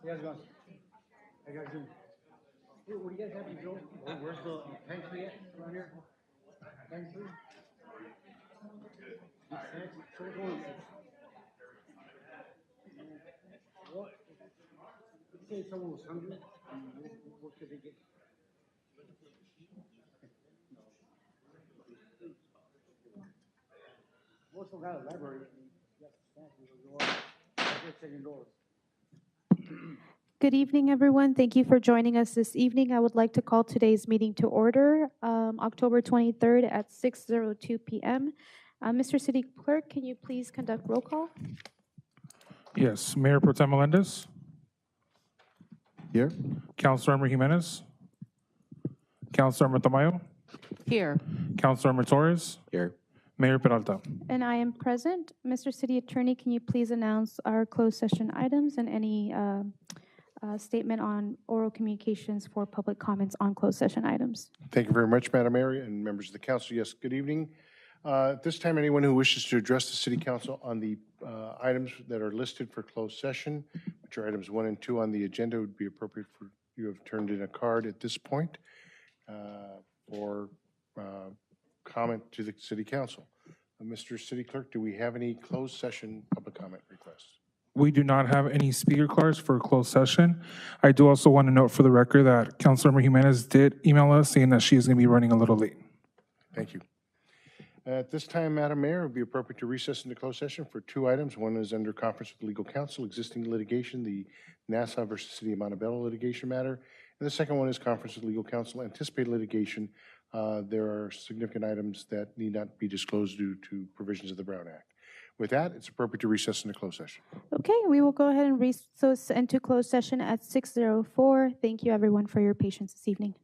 Yes, boss. I got you. What do you guys have to go? Where's the pantry at around here? Pantry? So we're going. What? Say someone was hungry. What could they get? We also got a library. Yes, second doors. Good evening, everyone. Thank you for joining us this evening. I would like to call today's meeting to order, October 23rd at 6:02 p.m. Mr. City Clerk, can you please conduct roll call? Yes, Mayor Pro Tem Melendez, Here. Councilmember Jimenez, Councilmember Tamayo, Here. Councilmember Torres, Here. Mayor Peralta. And I am present. Mr. City Attorney, can you please announce our closed session items and any statement on oral communications for public comments on closed session items? Thank you very much, Madam Mayor and members of the council. Yes, good evening. At this time, anyone who wishes to address the city council on the items that are listed for closed session, which are items 1 and 2 on the agenda, would be appropriate for you have turned in a card at this point for comment to the city council. Mr. City Clerk, do we have any closed session public comment requests? We do not have any speaker cards for a closed session. I do also want to note for the record that Councilmember Jimenez did email us saying that she is going to be running a little late. Thank you. At this time, Madam Mayor, it would be appropriate to recess into closed session for 2 items. One is under conference with legal counsel, existing litigation, the Nassau versus City of Montebello litigation matter. And the second one is conference with legal counsel, anticipated litigation. There are significant items that need not be disclosed due to provisions of the Brown Act. With that, it's appropriate to recess into closed session. Okay, we will go ahead and recess into closed session at 6:04. Thank you, everyone, for your patience this evening.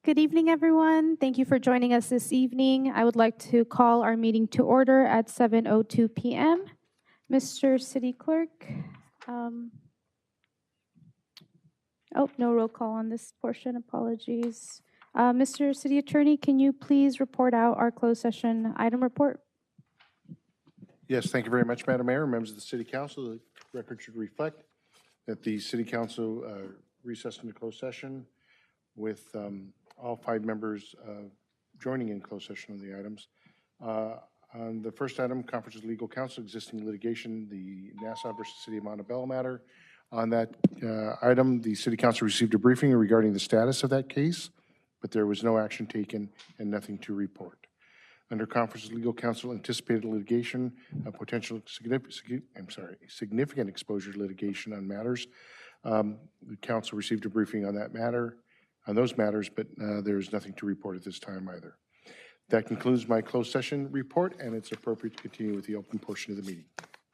Good evening, everyone. Thank you for joining us this evening. I would like to call our meeting to order at 7:02 p.m. Mr. City Clerk. No roll call on this portion. Apologies. Mr. City Attorney, can you please report out our closed session item report? Yes, thank you very much, Madam Mayor, members of the City Council. The record should reflect that the City Council recessed into closed session with all 5 members joining in closed session on the items. On the first item, conference with legal counsel, existing litigation, the Nassau versus City of Montebello matter. On that item, the City Council received a briefing regarding the status of that case, but there was no action taken and nothing to report. Under conference with legal counsel, anticipated litigation, potential significant exposure to litigation on matters. The council received a briefing on that matter, on those matters, but there is nothing to report at this time either. That concludes my closed session report, and it's appropriate to continue with the open portion of the meeting.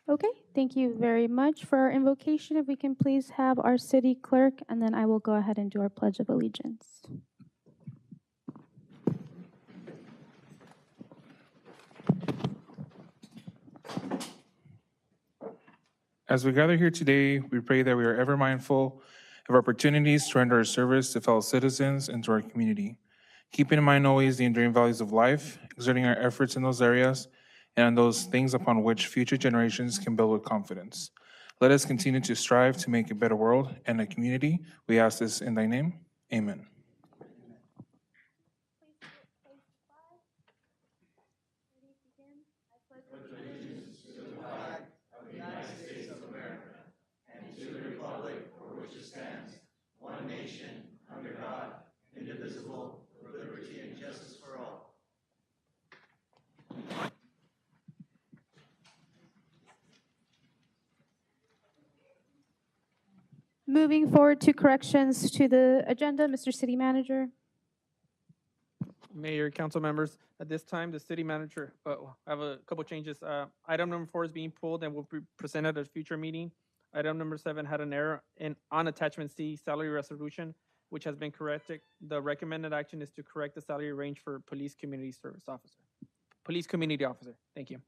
Okay, thank you very much. For our invocation, if we can please have our city clerk, and then I will go ahead and do our Pledge of Allegiance. As we gather here today, we pray that we are ever mindful of opportunities to render our service to fellow citizens and to our community, keeping in mind always the enduring values of life, exerting our efforts in those areas, and on those things upon which future generations can build with confidence. Let us continue to strive to make a better world and a community. We ask this in thy name. Amen. Moving forward to corrections to the agenda, Mr. City Manager. Mayor, council members, at this time, the city manager, I have a couple changes. Item number 4 is being pulled and will be presented at a future meeting. Item number 7 had an error on attachment C, salary resolution, which has been corrected. The recommended action is to correct the salary range for police community service officer. Police community officer. Thank you.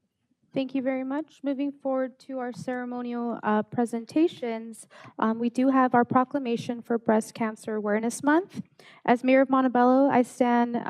Thank you very much. Moving forward to our ceremonial presentations, we do have our proclamation for Breast Cancer Awareness Month. As Mayor of Montebello, I stand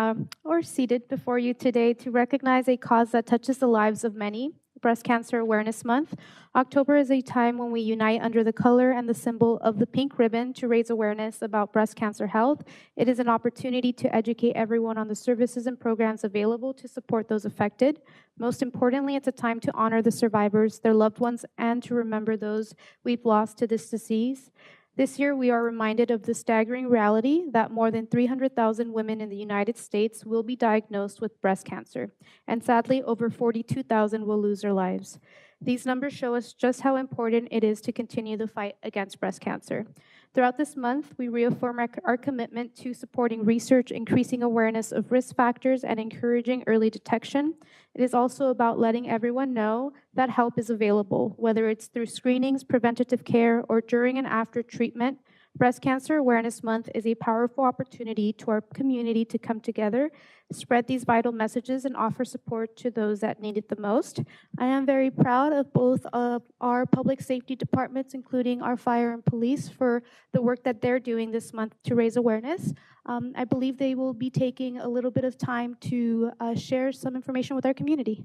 seated before you today to recognize a cause that touches the lives of many, Breast Cancer Awareness Month. October is a time when we unite under the color and the symbol of the pink ribbon to raise awareness about breast cancer health. It is an opportunity to educate everyone on the services and programs available to support those affected. Most importantly, it's a time to honor the survivors, their loved ones, and to remember those we've lost to this disease. This year, we are reminded of the staggering reality that more than 300,000 women in the United States will be diagnosed with breast cancer, and sadly, over 42,000 will lose their lives. These numbers show us just how important it is to continue the fight against breast cancer. Throughout this month, we reaffirm our commitment to supporting research, increasing awareness of risk factors, and encouraging early detection. It is also about letting everyone know that help is available, whether it's through screenings, preventative care, or during and after treatment. Breast Cancer Awareness Month is a powerful opportunity to our community to come together, spread these vital messages, and offer support to those that need it the most. I am very proud of both of our public safety departments, including our fire and police, for the work that they're doing this month to raise awareness. I believe they will be taking a little bit of time to share some information with our community.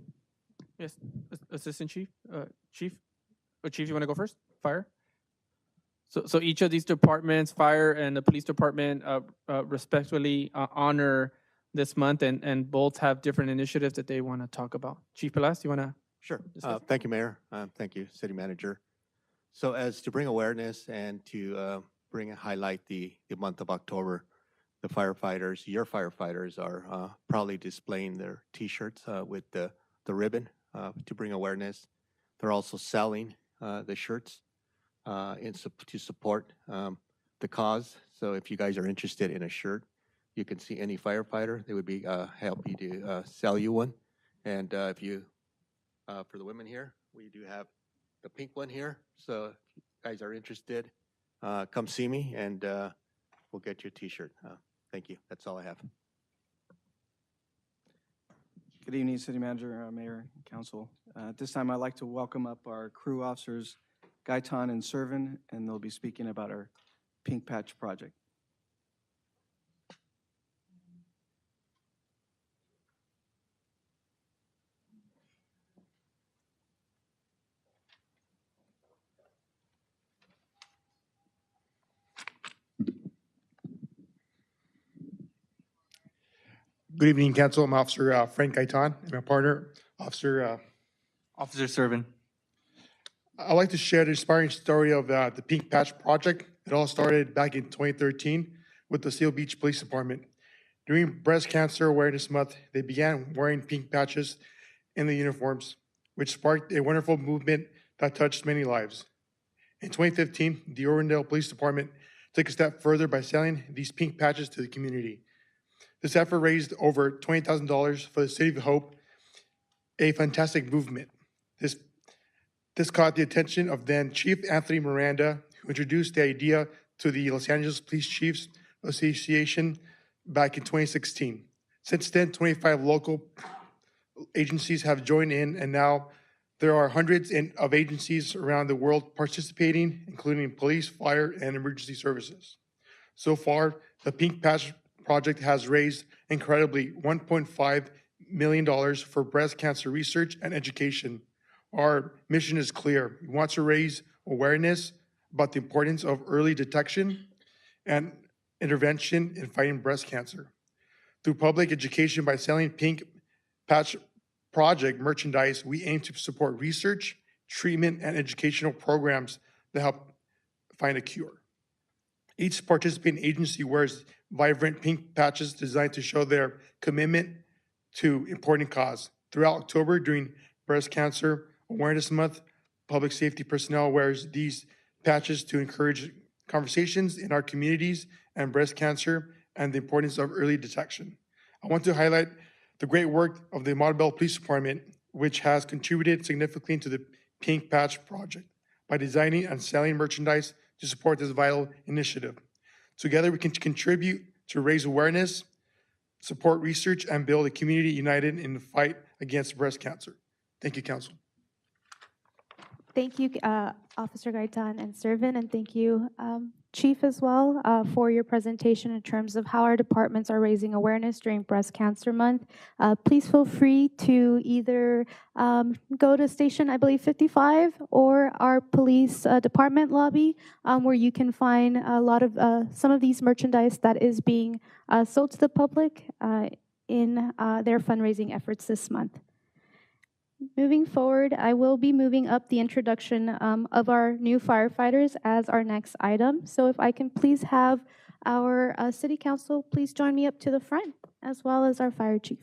Yes, Assistant Chief, Chief, you want to go first? Fire? So each of these departments, fire and the police department, respectfully honor this month, and both have different initiatives that they want to talk about. Chief Pelas, you want to? Sure. Thank you, Mayor. Thank you, City Manager. So as to bring awareness and to highlight the month of October, the firefighters, your firefighters, are proudly displaying their T-shirts with the ribbon to bring awareness. They're also selling the shirts to support the cause. So if you guys are interested in a shirt, you can see any firefighter. They would be happy to sell you one. And if you, for the women here, we do have the pink one here. So if you guys are interested, come see me and we'll get you a T-shirt. Thank you. That's all I have. Good evening, City Manager, Mayor, and Council. At this time, I'd like to welcome up our crew officers, Gaitan and Servin, and they'll be speaking about our Pink Patch project. Good evening, Council. I'm Officer Frank Gaitan, and my partner, Officer. Officer Servin. I'd like to share the inspiring story of the Pink Patch Project. It all started back in 2013 with the Seal Beach Police Department. During Breast Cancer Awareness Month, they began wearing pink patches in the uniforms, which sparked a wonderful movement that touched many lives. In 2015, the Orlandale Police Department took a step further by selling these pink patches to the community. This effort raised over $20,000 for the City of Hope, a fantastic movement. This caught the attention of then Chief Anthony Miranda, who introduced the idea to the Los Angeles Police Chiefs Association back in 2016. Since then, 25 local agencies have joined in, and now there are hundreds of agencies around the world participating, including police, fire, and emergency services. So far, the Pink Patch Project has raised incredibly $1.5 million for breast cancer research and education. Our mission is clear. We want to raise awareness about the importance of early detection and intervention in fighting breast cancer. Through public education by selling Pink Patch Project merchandise, we aim to support research, treatment, and educational programs that help find a cure. Each participating agency wears vibrant pink patches designed to show their commitment to important cause. Throughout October, during Breast Cancer Awareness Month, public safety personnel wears these patches to encourage conversations in our communities and breast cancer and the importance of early detection. I want to highlight the great work of the Montebello Police Department, which has contributed significantly to the Pink Patch Project by designing and selling merchandise to support this vital initiative. Together, we can contribute to raise awareness, support research, and build a community united in the fight against breast cancer. Thank you, Council. Thank you, Officer Gaitan and Servin, and thank you, Chief, as well, for your presentation in terms of how our departments are raising awareness during Breast Cancer Month. Please feel free to either go to station, I believe, 55, or our police department lobby, where you can find a lot of some of these merchandise that is being sold to the public in their fundraising efforts this month. Moving forward, I will be moving up the introduction of our new firefighters as our next item. So if I can please have our City Council please join me up to the front, as well as our Fire Chief.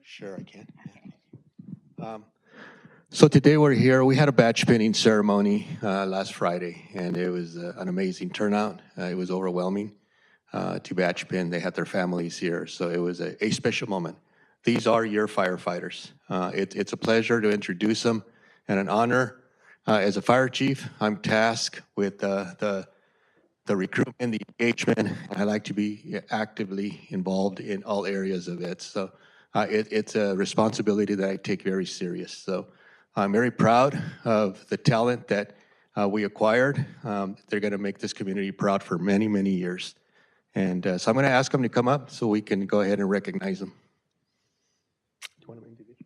Sure, I can. So today we're here. We had a badge pinning ceremony last Friday, and it was an amazing turnout. It was overwhelming to badge pin. They had their families here, so it was a special moment. These are your firefighters. It's a pleasure to introduce them and an honor. As a fire chief, I'm tasked with the recruitment, the engagement. I like to be actively involved in all areas of it. So it's a responsibility that I take very serious. So I'm very proud of the talent that we acquired. They're going to make this community proud for many, many years. And so I'm going to ask them to come up so we can go ahead and recognize them. Do you want to individually?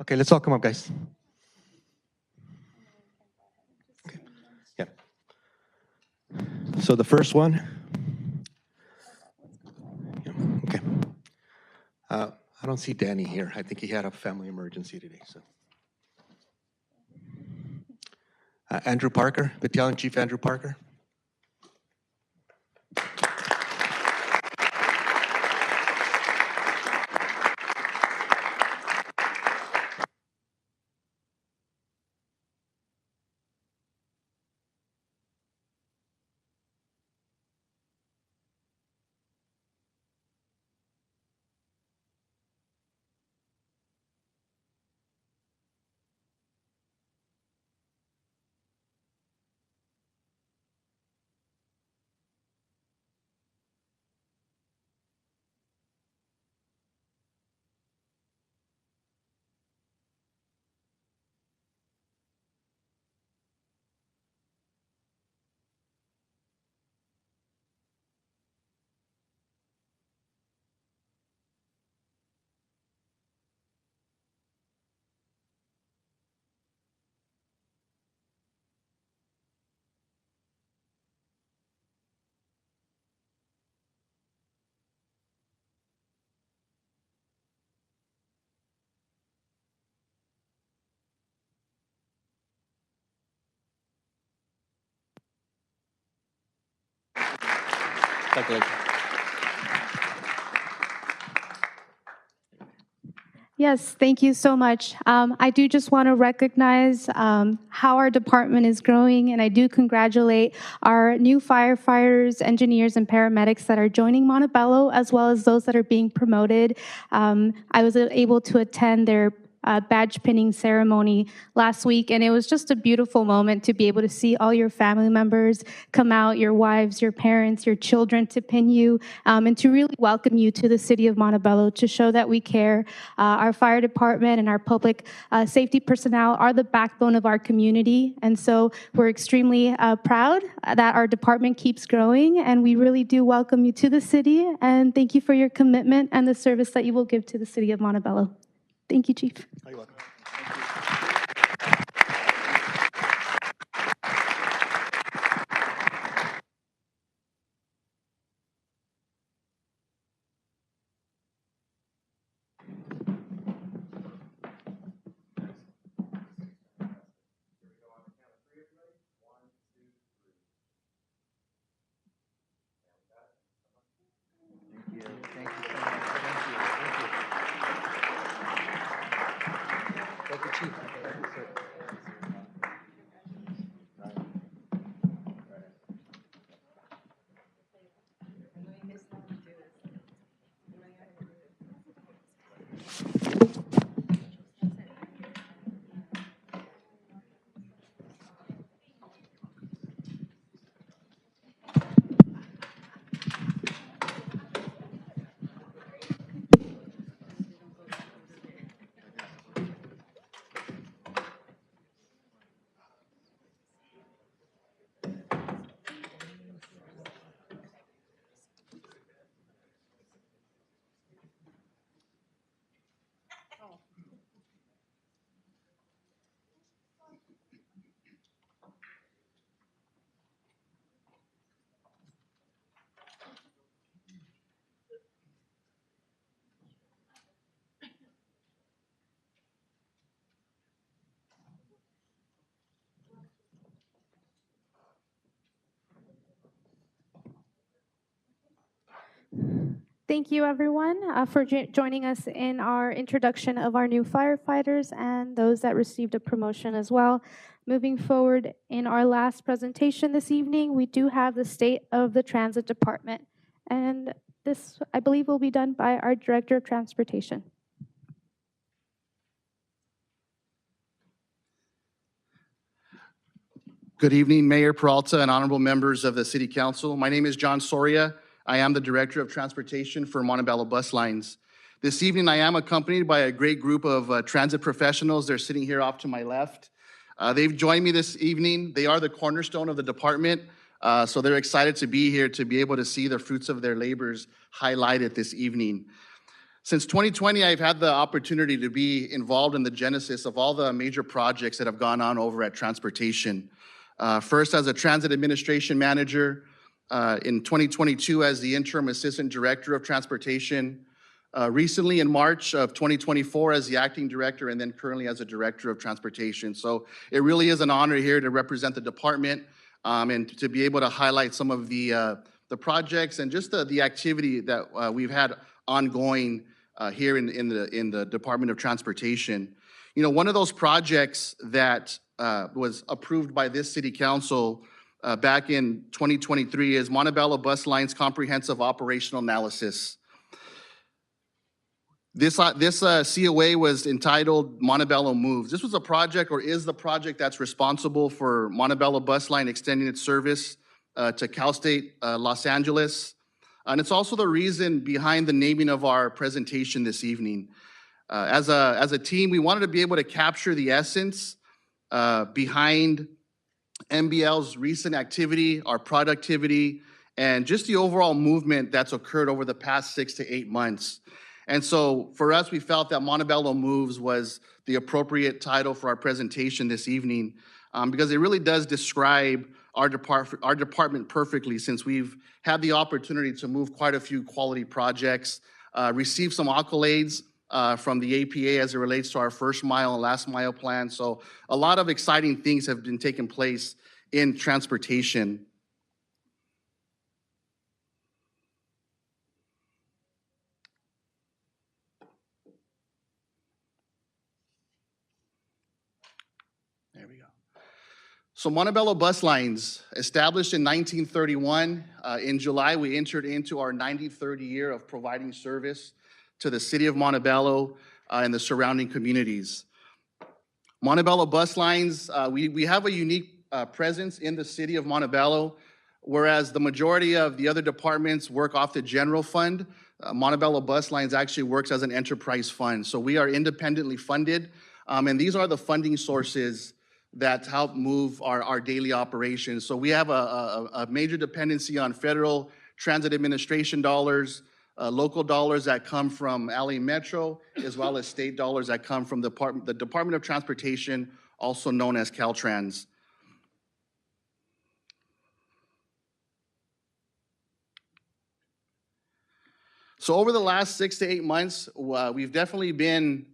Okay, let's all come up, guys. Okay. Yeah. So the first one, yeah, okay. I don't see Danny here. I think he had a family emergency today, so. Andrew Parker, Battalion Chief Andrew Parker. Yes, thank you so much. I do just want to recognize how our department is growing, and I do congratulate our new firefighters, engineers, and paramedics that are joining Montebello, as well as those that are being promoted. I was able to attend their badge pinning ceremony last week, and it was just a beautiful moment to be able to see all your family members come out, your wives, your parents, your children to pin you, and to really welcome you to the city of Montebello to show that we care. Our fire department and our public safety personnel are the backbone of our community, and so we're extremely proud that our department keeps growing, and we really do welcome you to the city, and thank you for your commitment and the service that you will give to the city of Montebello. Thank you, Chief. You're welcome. Thank you, everyone, for joining us in our introduction of our new firefighters and those that received a promotion as well. Moving forward in our last presentation this evening, we do have the state of the transit department. And this, I believe, will be done by our Director of Transportation. Good evening, Mayor Peralta and honorable members of the City Council. My name is John Soria. I am the Director of Transportation for Montebello Bus Lines. This evening, I am accompanied by a great group of transit professionals. They're sitting here off to my left. They've joined me this evening. They are the cornerstone of the department, so they're excited to be here to be able to see the fruits of their labors highlighted this evening. Since 2020, I've had the opportunity to be involved in the genesis of all the major projects that have gone on over at Transportation. First as a transit administration manager, in 2022 as the interim assistant director of transportation, recently in March of 2024 as the acting director, and then currently as a director of transportation. So it really is an honor here to represent the department and to be able to highlight some of the projects and just the activity that we've had ongoing here in the Department of Transportation. You know, one of those projects that was approved by this city council back in 2023 is Montebello Bus Lines Comprehensive Operational Analysis. This COA was entitled Montebello Moves. This was a project, or is the project, that's responsible for Montebello Bus Line extending its service to Cal State Los Angeles. And it's also the reason behind the naming of our presentation this evening. As a team, we wanted to be able to capture the essence behind MBL's recent activity, our productivity, and just the overall movement that's occurred over the past 6 to 8 months. And so for us, we felt that Montebello Moves was the appropriate title for our presentation this evening because it really does describe our department perfectly, since we've had the opportunity to move quite a few quality projects, receive some accolades from the APA as it relates to our first mile and last mile plan. So a lot of exciting things have been taking place in transportation. There we go. So Montebello Bus Lines, established in 1931, in July we entered into our 93rd year of providing service to the city of Montebello and the surrounding communities. Montebello Bus Lines, we have a unique presence in the city of Montebello, whereas the majority of the other departments work off the general fund. Montebello Bus Lines actually works as an enterprise fund. So we are independently funded, and these are the funding sources that help move our daily operations. So we have a major dependency on federal transit administration dollars, local dollars that come from LA Metro, as well as state dollars that come from the Department of Transportation, also known as Caltrans. So over the last 6 to 8 months, we've definitely been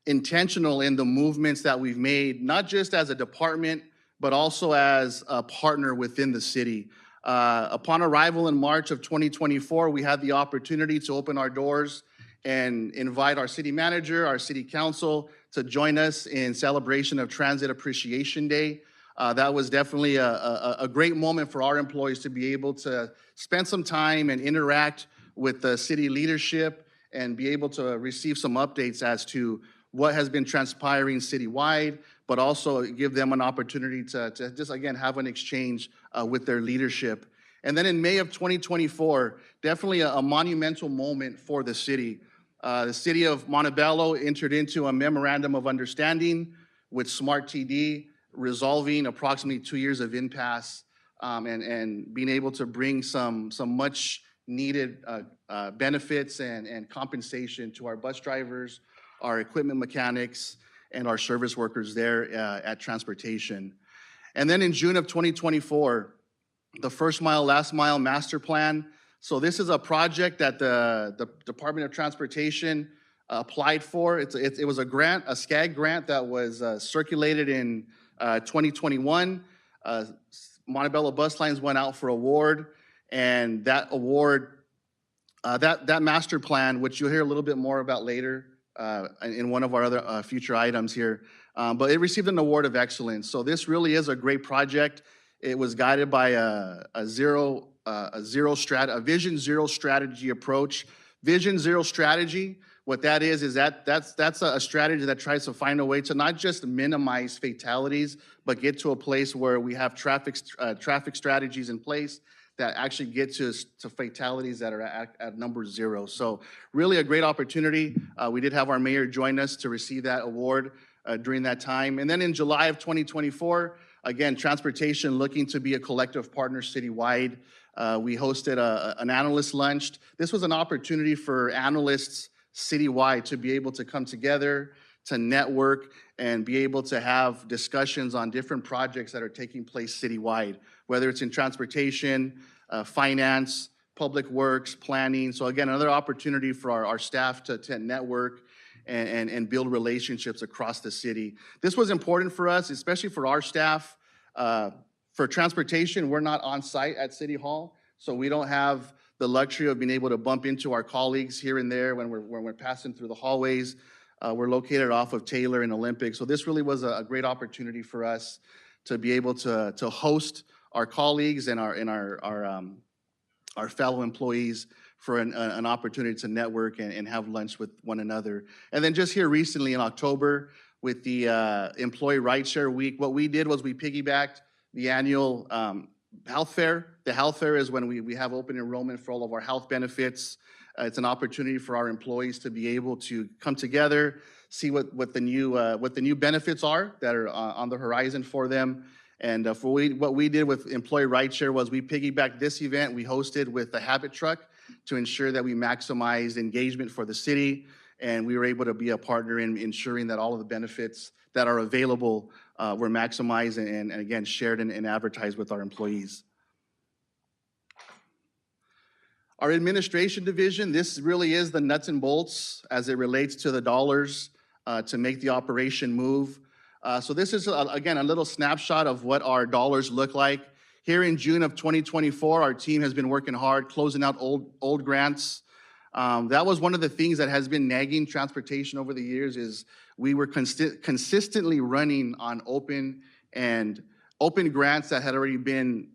intentional in the movements that we've made, not just as a department, but also as a partner within the city. Upon arrival in March of 2024, we had the opportunity to open our doors and invite our city manager, our city council to join us in celebration of Transit Appreciation Day. That was definitely a great moment for our employees to be able to spend some time and interact with the city leadership and be able to receive some updates as to what has been transpiring citywide, but also give them an opportunity to just, again, have an exchange with their leadership. And then in May of 2024, definitely a monumental moment for the city. The city of Montebello entered into a memorandum of understanding with Smart TD, resolving approximately 2 years of impasse and being able to bring some much needed benefits and compensation to our bus drivers, our equipment mechanics, and our service workers there at transportation. And then in June of 2024, the First Mile, Last Mile Master Plan. So this is a project that the Department of Transportation applied for. It was a grant, a SCAG grant that was circulated in 2021. Montebello Bus Lines went out for award, and that award, that master plan, which you'll hear a little bit more about later in one of our other future items here, but it received an award of excellence. So this really is a great project. It was guided by a vision zero strategy approach. Vision zero strategy, what that is that's a strategy that tries to find a way to not just minimize fatalities, but get to a place where we have traffic strategies in place that actually get to fatalities that are at number 0. So really a great opportunity. We did have our mayor join us to receive that award during that time. And then in July of 2024, again, transportation looking to be a collective partner citywide. We hosted an analyst lunch. This was an opportunity for analysts citywide to be able to come together, to network, and be able to have discussions on different projects that are taking place citywide, whether it's in transportation, finance, public works, planning. So again, another opportunity for our staff to network and build relationships across the city. This was important for us, especially for our staff. For transportation, we're not on site at City Hall, so we don't have the luxury of being able to bump into our colleagues here and there when we're passing through the hallways. We're located off of Taylor and Olympic, so this really was a great opportunity for us to be able to host our colleagues and our fellow employees for an opportunity to network and have lunch with one another. And then just here recently in October with the Employee Rideshare Week, what we did was we piggybacked the annual health fair. The health fair is when we have open enrollment for all of our health benefits. It's an opportunity for our employees to be able to come together, see what the new benefits are that are on the horizon for them. And what we did with Employee Rideshare was we piggybacked this event we hosted with the Habit Truck to ensure that we maximized engagement for the city, and we were able to be a partner in ensuring that all of the benefits that are available were maximized and again, shared and advertised with our employees. Our administration division, this really is the nuts and bolts as it relates to the dollars to make the operation move. So this is, again, a little snapshot of what our dollars look like. Here in June of 2024, our team has been working hard, closing out old grants. That was one of the things that has been nagging transportation over the years is we were consistently running on open grants that had already been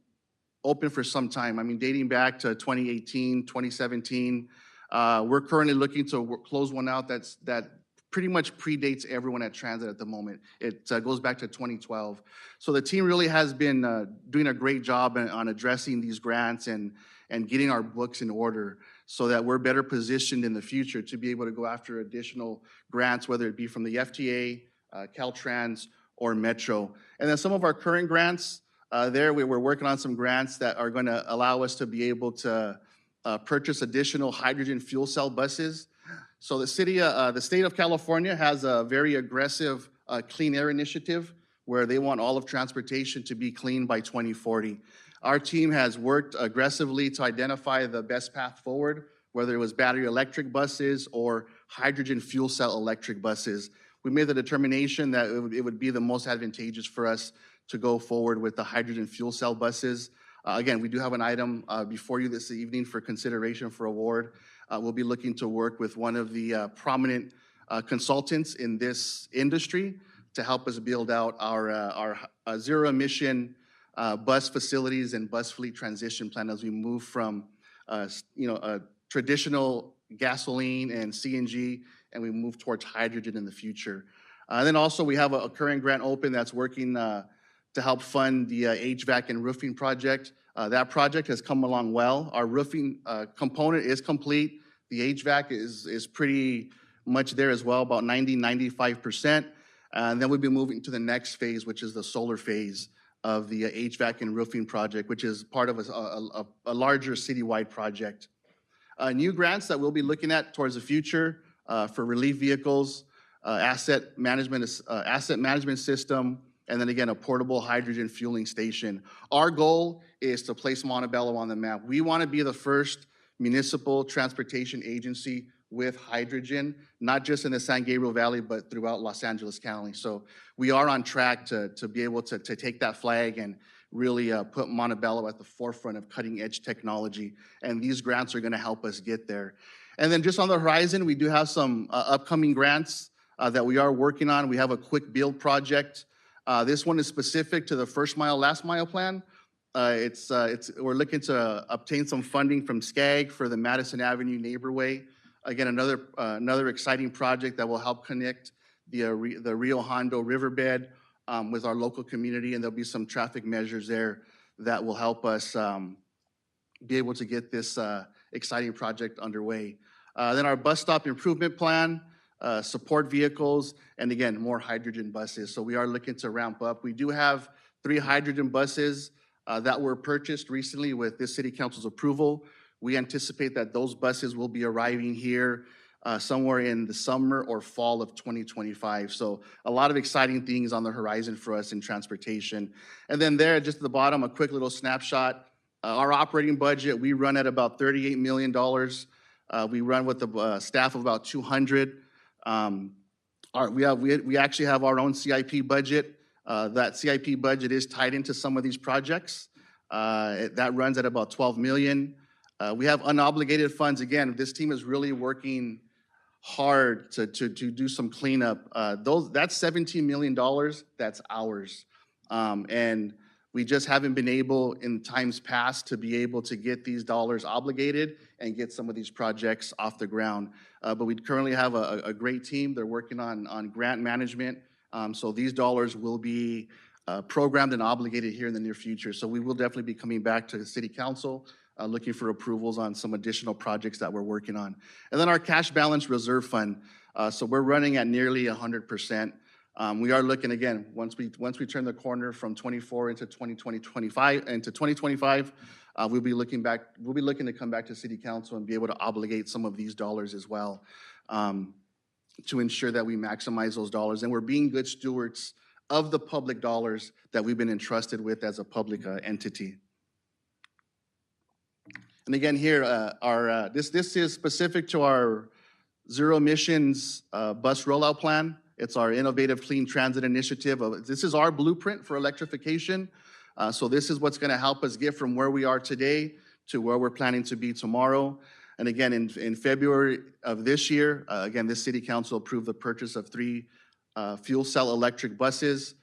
open for some time. I mean, dating back to 2018, 2017. We're currently looking to close one out that pretty much predates everyone at Transit at the moment. It goes back to 2012. So the team really has been doing a great job on addressing these grants and getting our books in order so that we're better positioned in the future to be able to go after additional grants, whether it be from the FTA, Caltrans, or Metro. And then some of our current grants, we're working on some grants that are going to allow us to be able to purchase additional hydrogen fuel cell buses. So the state of California has a very aggressive clean air initiative where they want all of transportation to be clean by 2040. Our team has worked aggressively to identify the best path forward, whether it was battery electric buses or hydrogen fuel cell electric buses. We made the determination that it would be the most advantageous for us to go forward with the hydrogen fuel cell buses. Again, we do have an item before you this evening for consideration for award. We'll be looking to work with one of the prominent consultants in this industry to help us build out our zero emission bus facilities and bus fleet transition plan as we move from a traditional gasoline and CNG and we move towards hydrogen in the future. Then also we have a current grant open that's working to help fund the HVAC and roofing project. That project has come along well. Our roofing component is complete. The HVAC is pretty much there as well, about 95%. And then we'll be moving to the next phase, which is the solar phase of the HVAC and roofing project, which is part of a larger citywide project. New grants that we'll be looking at towards the future for relief vehicles, asset management system, and then again, a portable hydrogen fueling station. Our goal is to place Montebello on the map. We want to be the first municipal transportation agency with hydrogen, not just in the San Gabriel Valley, but throughout Los Angeles County. So we are on track to be able to take that flag and really put Montebello at the forefront of cutting edge technology. And these grants are gonna help us get there. And then just on the horizon, we do have some upcoming grants that we are working on. We have a quick build project. This one is specific to the first mile, last mile plan. We're looking to obtain some funding from SCAG for the Madison Avenue Neighborway. Again, another exciting project that will help connect the Rio Hondo riverbed with our local community, and there'll be some traffic measures there that will help us be able to get this exciting project underway. Then our bus stop improvement plan, support vehicles, and again, more hydrogen buses. So we are looking to ramp up. We do have 3 hydrogen buses that were purchased recently with this city council's approval. We anticipate that those buses will be arriving here somewhere in the summer or fall of 2025. So a lot of exciting things on the horizon for us in transportation. And then there, just at the bottom, a quick little snapshot Our operating budget, we run at about $38 million. We run with a staff of about 200. We actually have our own CIP budget. That CIP budget is tied into some of these projects. That runs at about 12 million. We have unobligated funds. Again, this team is really working hard to do some cleanup. That's $17 million, that's ours. And we just haven't been able in times past to be able to get these dollars obligated and get some of these projects off the ground. But we currently have a great team. They're working on grant management. So these dollars will be programmed and obligated here in the near future. So we will definitely be coming back to the City Council looking for approvals on some additional projects that we're working on. And then our cash balance reserve fund. So we're running at nearly 100%. We are looking, again, once we turn the corner from 24 into 2025, we'll be looking to come back to City Council and be able to obligate some of these dollars as well, to ensure that we maximize those dollars. And we're being good stewards of the public dollars that we've been entrusted with as a public entity. And again, here, this is specific to our zero emissions bus rollout plan. It's our innovative clean transit initiative. This is our blueprint for electrification. So this is what's going to help us get from where we are today to where we're planning to be tomorrow. And again, in February of this year, again, this City Council approved the purchase of 3 fuel cell electric buses.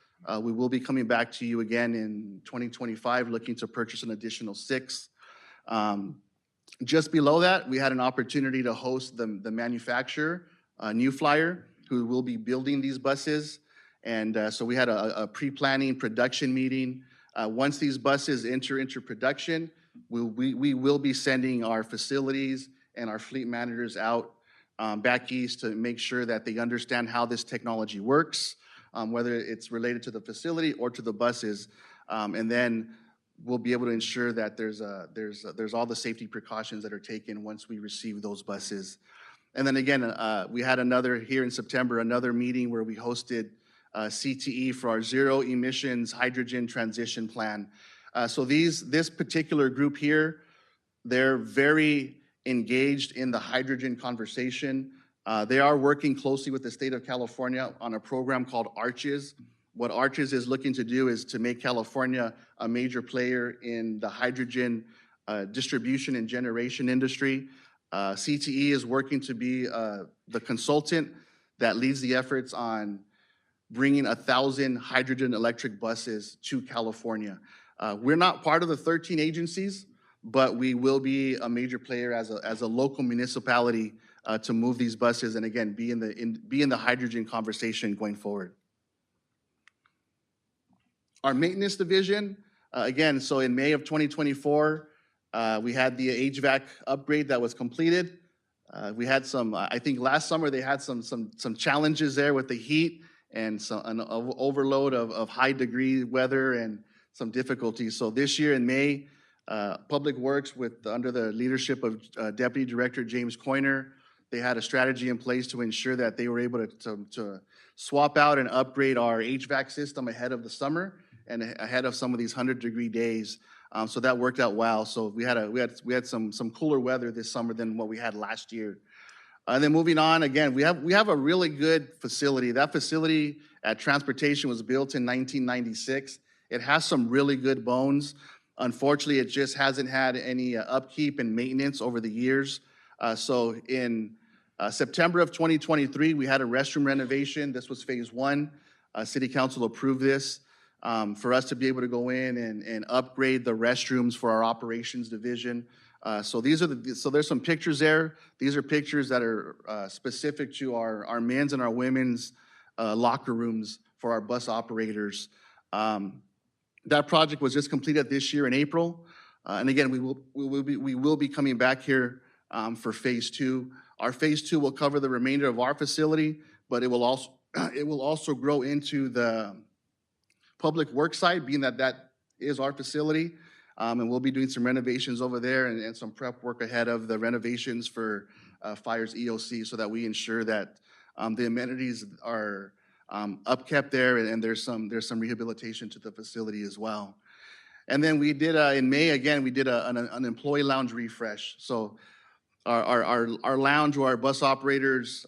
We will be coming back to you again in 2025, looking to purchase an additional 6. Just below that, we had an opportunity to host the manufacturer, New Flyer, who will be building these buses. And so we had a pre-planning production meeting. Once these buses enter into production, we will be sending our facilities and our fleet managers out back east to make sure that they understand how this technology works, whether it's related to the facility or to the buses. And then we'll be able to ensure that there's all the safety precautions that are taken once we receive those buses. And then again, we had here in September, another meeting where we hosted CTE for our zero emissions hydrogen transition plan. So this particular group here, they're very engaged in the hydrogen conversation. They are working closely with the state of California on a program called ARCHES. What ARCHES is looking to do is to make California a major player in the hydrogen distribution and generation industry. CTE is working to be the consultant that leads the efforts on bringing 1,000 hydrogen electric buses to California. We're not part of the 13 agencies, but we will be a major player as a local municipality to move these buses and again be in the hydrogen conversation going forward. Our maintenance division, again, so in May of 2024, we had the HVAC upgrade that was completed. We had I think last summer they had some challenges there with the heat and an overload of high degree weather and some difficulties. So this year in May, Public Works under the leadership of Deputy Director James Coyner, they had a strategy in place to ensure that they were able to swap out and upgrade our HVAC system ahead of the summer and ahead of some of these 100-degree days. So that worked out well. So we had some cooler weather this summer than what we had last year. And then moving on, again, we have a really good facility. That facility at Transportation was built in 1996. It has some really good bones. Unfortunately, it just hasn't had any upkeep and maintenance over the years. So in September of 2023, we had a restroom renovation. This was phase 1. City Council approved this for us to be able to go in and upgrade the restrooms for our operations division. So there's some pictures there. These are pictures that are specific to our men's and our women's locker rooms for our bus operators. That project was just completed this year in April. And again, we will be coming back here for phase 2. Our phase 2 will cover the remainder of our facility, but it will also grow into the public works side, being that is our facility. And we'll be doing some renovations over there and some prep work ahead of the renovations for Fire's EOC so that we ensure that the amenities are upkept there and there's some rehabilitation to the facility as well. And then we did, in May, again, we did an employee lounge refresh. So our lounge where our bus operators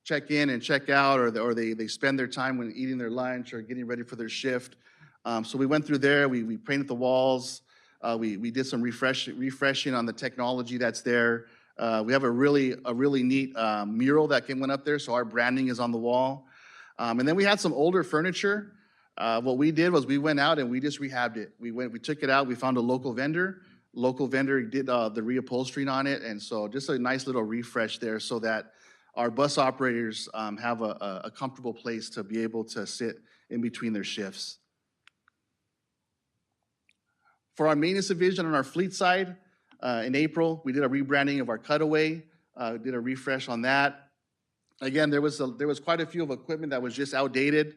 check in and check out, or they spend their time when eating their lunch or getting ready for their shift. So we went through there, we painted the walls, we did some refreshing on the technology that's there. We have a really neat mural that went up there, so our branding is on the wall. And then we had some older furniture. What we did was we went out and we just rehabbed it. We took it out, we found a local vendor. Local vendor did the reupholstering on it, and so just a nice little refresh there so that our bus operators have a comfortable place to be able to sit in between their shifts. For our maintenance division on our fleet side, in April, we did a rebranding of our cutaway, did a refresh on that. Again, there was quite a few of equipment that was just outdated.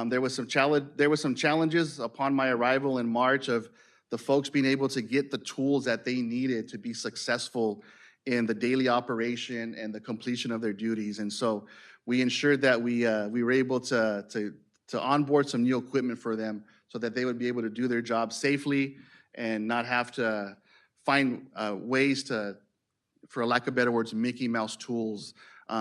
There was some challenges upon my arrival in March of the folks being able to get the tools that they needed to be successful in the daily operation and the completion of their duties. And so we ensured that we were able to onboard some new equipment for them so that they would be able to do their job safely and not have to find ways to, for lack of better words, Mickey Mouse tools.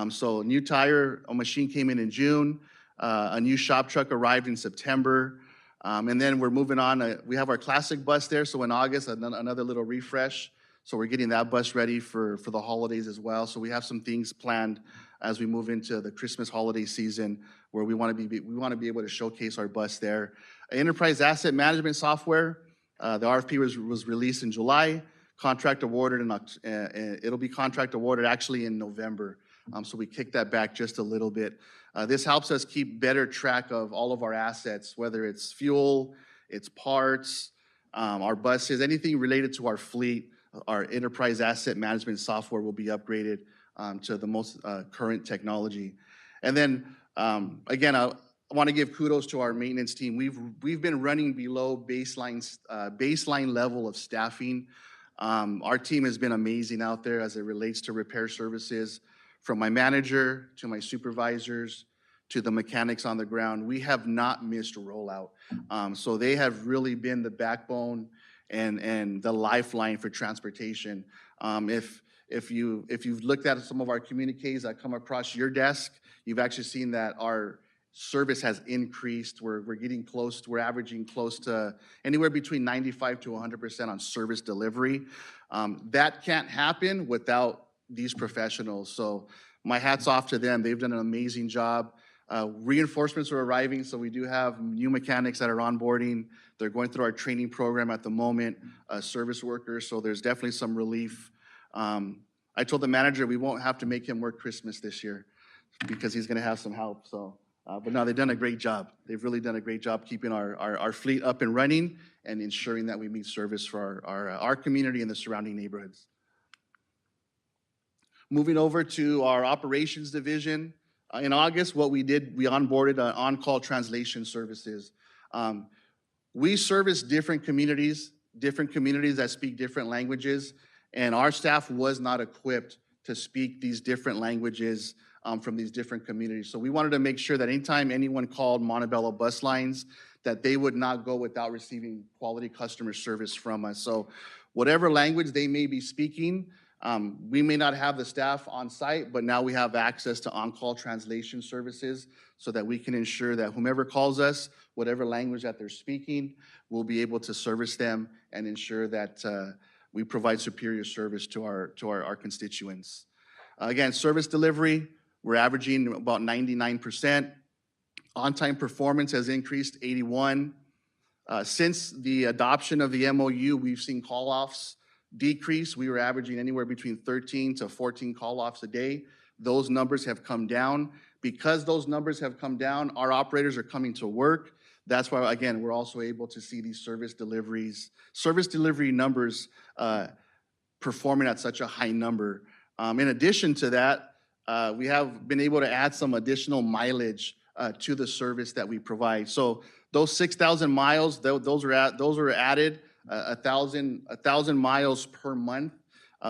So a new tire, a machine came in June. A new shop truck arrived in September. And then we're moving on. We have our classic bus there. So in August, another little refresh. So we're getting that bus ready for the holidays as well. So we have some things planned as we move into the Christmas holiday season where we want to be able to showcase our bus there. Enterprise asset management software. The RFP was released in July. Contract awarded it'll be contract awarded actually in November. So we kicked that back just a little bit. This helps us keep better track of all of our assets, whether it's fuel, it's parts, our buses, anything related to our fleet. Our enterprise asset management software will be upgraded to the most current technology. And then, again, I want to give kudos to our maintenance team. We've been running below baseline level of staffing. Our team has been amazing out there as it relates to repair services. From my manager to my supervisors to the mechanics on the ground, we have not missed rollout. So they have really been the backbone and the lifeline for transportation. If you've looked at some of our communiques that come across your desk, you've actually seen that our service has increased. We're getting close. We're averaging close to anywhere between 95 to 100% on service delivery. That can't happen without these professionals. So my hat's off to them. They've done an amazing job. Reinforcements are arriving, so we do have new mechanics that are onboarding. They're going through our training program at the moment, service workers, so there's definitely some relief. I told the manager we won't have to make him work Christmas this year because he's gonna have some help, so. But no, they've done a great job. They've really done a great job keeping our fleet up and running and ensuring that we meet service for our community and the surrounding neighborhoods. Moving over to our operations division. In August, what we did, we onboarded on-call translation services. We service different communities that speak different languages, and our staff was not equipped to speak these different languages from these different communities. So we wanted to make sure that anytime anyone called Montebello Bus Lines, that they would not go without receiving quality customer service from us. So whatever language they may be speaking, we may not have the staff on site, but now we have access to on-call translation services so that we can ensure that whomever calls us, whatever language that they're speaking, we'll be able to service them and ensure that we provide superior service to our constituents. Again, service delivery, we're averaging about 99%. On-time performance has increased 81. Since the adoption of the MOU, we've seen call-offs decrease. We were averaging anywhere between 13 to 14 call-offs a day. Those numbers have come down. Because those numbers have come down, our operators are coming to work. That's why, again, we're also able to see these service delivery numbers performing at such a high number. In addition to that, we have been able to add some additional mileage to the service that we provide. So those 6,000 miles, those are added 1,000 miles per month.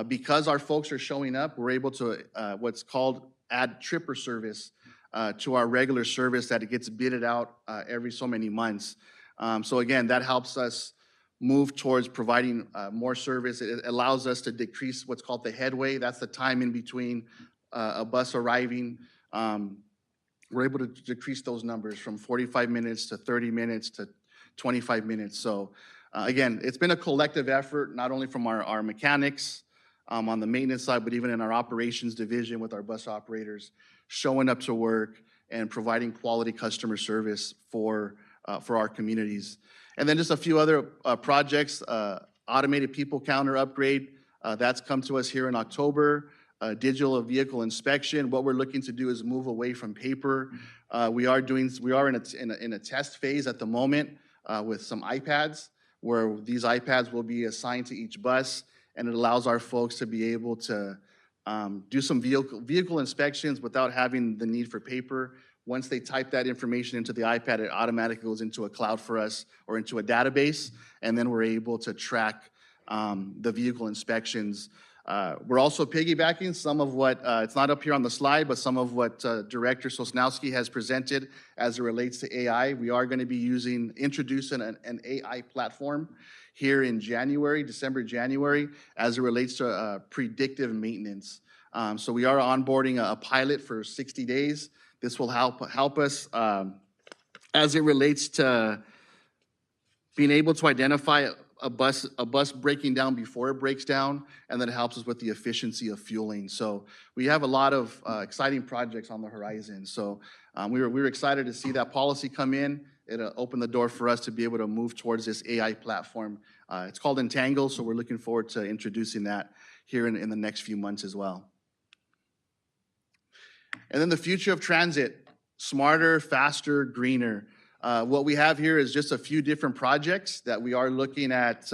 Because our folks are showing up, we're able to what's called add tripper service to our regular service that it gets bidded out every so many months. So again, that helps us move towards providing more service. It allows us to decrease what's called the headway. That's the time in between a bus arriving. We're able to decrease those numbers from 45 minutes to 30 minutes to 25 minutes. So again, it's been a collective effort, not only from our mechanics on the maintenance side, but even in our operations division with our bus operators, showing up to work and providing quality customer service for our communities. And then just a few other projects, automated people counter upgrade, that's come to us here in October. Digital vehicle inspection. What we're looking to do is move away from paper. We are in a test phase at the moment with some iPads, where these iPads will be assigned to each bus, and it allows our folks to be able to do some vehicle inspections without having the need for paper. Once they type that information into the iPad, it automatically goes into a cloud for us or into a database, and then we're able to track the vehicle inspections. We're also piggybacking some of what, it's not up here on the slide, but some of what Director Sosnowski has presented as it relates to AI. We are going to be introducing an AI platform here in December, January, as it relates to predictive maintenance. So we are onboarding a pilot for 60 days. This will help us as it relates to being able to identify a bus breaking down before it breaks down, and then it helps us with the efficiency of fueling. So we have a lot of exciting projects on the horizon. So we were excited to see that policy come in. It opened the door for us to be able to move towards this AI platform. It's called Entangle, so we're looking forward to introducing that here in the next few months as well. And then the future of transit, smarter, faster, greener. What we have here is just a few different projects that we are looking at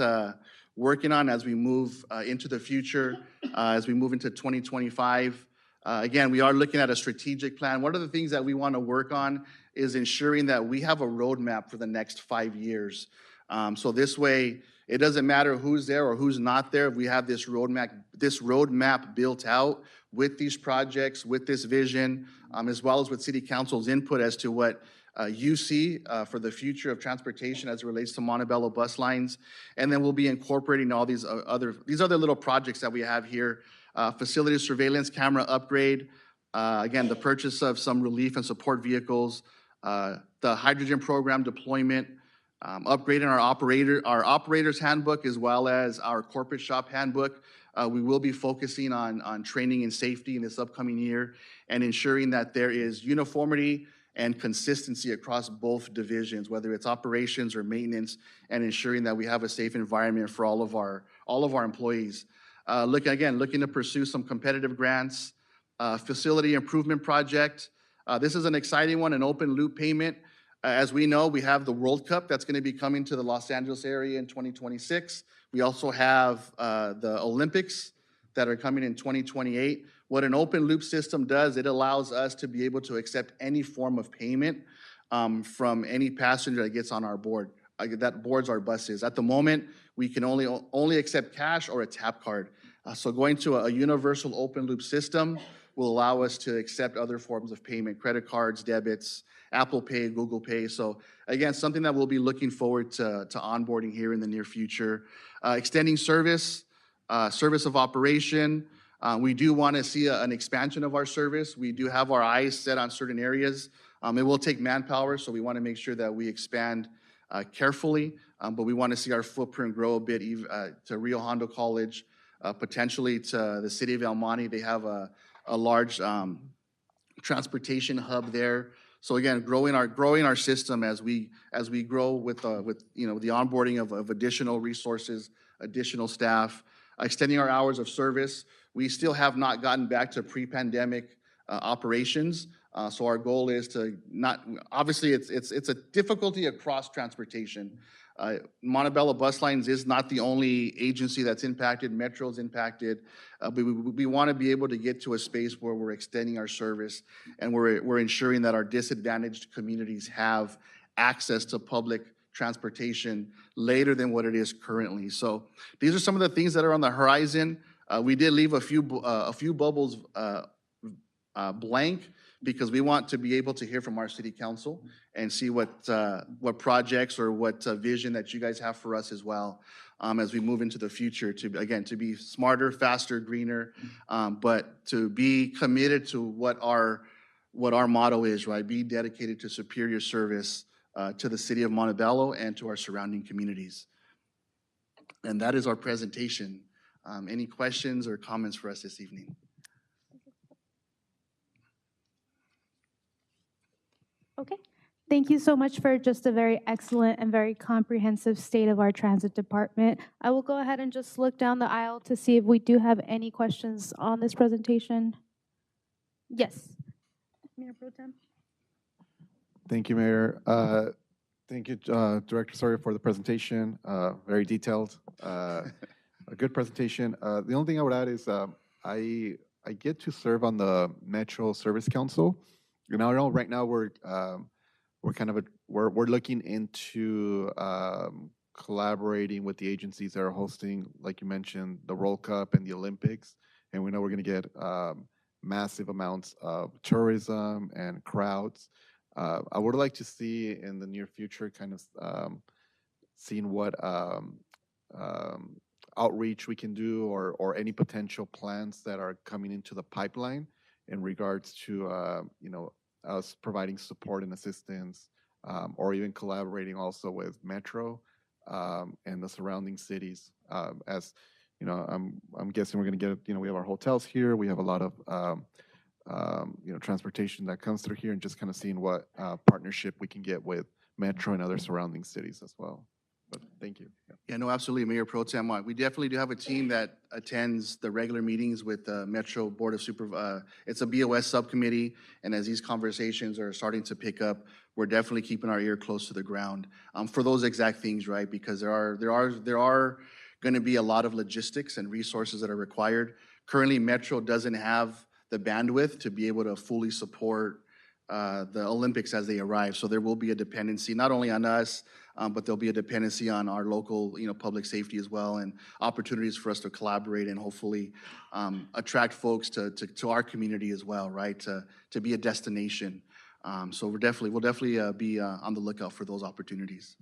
working on as we move into the future, as we move into 2025. Again, we are looking at a strategic plan. One of the things that we want to work on is ensuring that we have a roadmap for the next 5 years. So this way, it doesn't matter who's there or who's not there. If we have this roadmap built out with these projects, with this vision, as well as with City Council's input as to what you see for the future of transportation as it relates to Montebello bus lines. And then we'll be incorporating all these other little projects that we have here. Facility surveillance camera upgrade, again, the purchase of some relief and support vehicles, the hydrogen program deployment, upgrading our operators handbook as well as our corporate shop handbook. We will be focusing on training and safety in this upcoming year and ensuring that there is uniformity and consistency across both divisions, whether it's operations or maintenance, and ensuring that we have a safe environment for all of our employees. Looking to pursue some competitive grants, facility improvement project. This is an exciting one, an open loop payment. As we know, we have the World Cup that's going to be coming to the Los Angeles area in 2026. We also have the Olympics that are coming in 2028. What an open loop system does, it allows us to be able to accept any form of payment from any passenger that gets on our board, that boards our buses. At the moment, we can only accept cash or a tap card. So going to a universal open loop system will allow us to accept other forms of payment, credit cards, debits, Apple Pay, Google Pay. So again, something that we'll be looking forward to onboarding here in the near future. Extending service of operation. We do want to see an expansion of our service. We do have our eyes set on certain areas. It will take manpower, so we want to make sure that we expand carefully, but we want to see our footprint grow a bit to Rio Hondo College, potentially to the city of El Monte. They have a large transportation hub there. So again, growing our system as we grow with the onboarding of additional resources, additional staff, extending our hours of service. We still have not gotten back to pre-pandemic operations. So our goal is to not, obviously it's a difficulty across transportation. Montebello Bus Lines is not the only agency that's impacted. Metro's impacted. But we want to be able to get to a space where we're extending our service and we're ensuring that our disadvantaged communities have access to public transportation later than what it is currently. So these are some of the things that are on the horizon. We did leave a few bubbles blank because we want to be able to hear from our city council and see what projects or what vision that you guys have for us as well, as we move into the future to, again, to be smarter, faster, greener, but to be committed to what our motto is, right? Be dedicated to superior service to the city of Montebello and to our surrounding communities. And that is our presentation. Any questions or comments for us this evening? Okay. Thank you so much for just a very excellent and very comprehensive state of our transit department. I will go ahead and just look down the aisle to see if we do have any questions on this presentation. Yes. Mayor Pro Tem. Thank you, Mayor. Thank you, Director Soria, for the presentation. Very detailed. A good presentation. The only thing I would add is I get to serve on the Metro Service Council. You know, right now we're looking into collaborating with the agencies that are hosting, like you mentioned, the World Cup and the Olympics, and we know we're going to get massive amounts of tourism and crowds. I would like to see in the near future kind of seeing what outreach we can do or any potential plans that are coming into the pipeline in regards to us providing support and assistance, or even collaborating also with Metro and the surrounding cities. As you know, I'm guessing we're going to get, we have our hotels here, we have a lot of transportation that comes through here, and just kind of seeing what partnership we can get with Metro and other surrounding cities as well. But thank you. Yeah, no, absolutely, Mayor Pro Tem. We definitely do have a team that attends the regular meetings with the Metro Board of Supervisors. It's a BOS subcommittee, and as these conversations are starting to pick up, we're definitely keeping our ear close to the ground for those exact things, right? Because there are going to be a lot of logistics and resources that are required. Currently, Metro doesn't have the bandwidth to be able to fully support the Olympics as they arrive. So there will be a dependency, not only on us, but there'll be a dependency on our local, public safety as well, and opportunities for us to collaborate and hopefully attract folks to our community as well, right? To be a destination. So we'll definitely be on the lookout for those opportunities.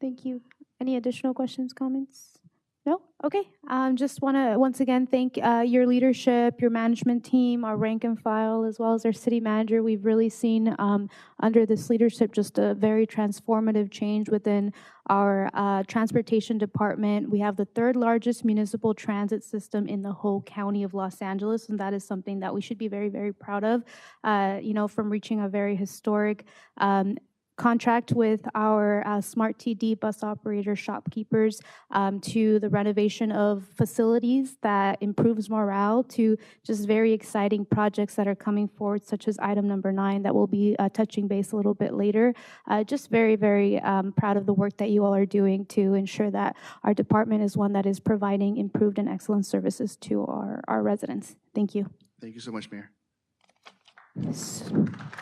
Thank you. Any additional questions, comments? No? Okay. Just want to once again thank your leadership, your management team, our rank and file, as well as our city manager. We've really seen under this leadership just a very transformative change within our transportation department. We have the third largest municipal transit system in the whole county of Los Angeles, and that is something that we should be very, very proud of, from reaching a very historic contract with our Smart TD bus operator shopkeepers to the renovation of facilities that improves morale, to just very exciting projects that are coming forward, such as item number 9 that will be touching base a little bit later. Just very, very proud of the work that you all are doing to ensure that our department is one that is providing improved and excellent services to our residents. Thank you. Thank you so much, Mayor.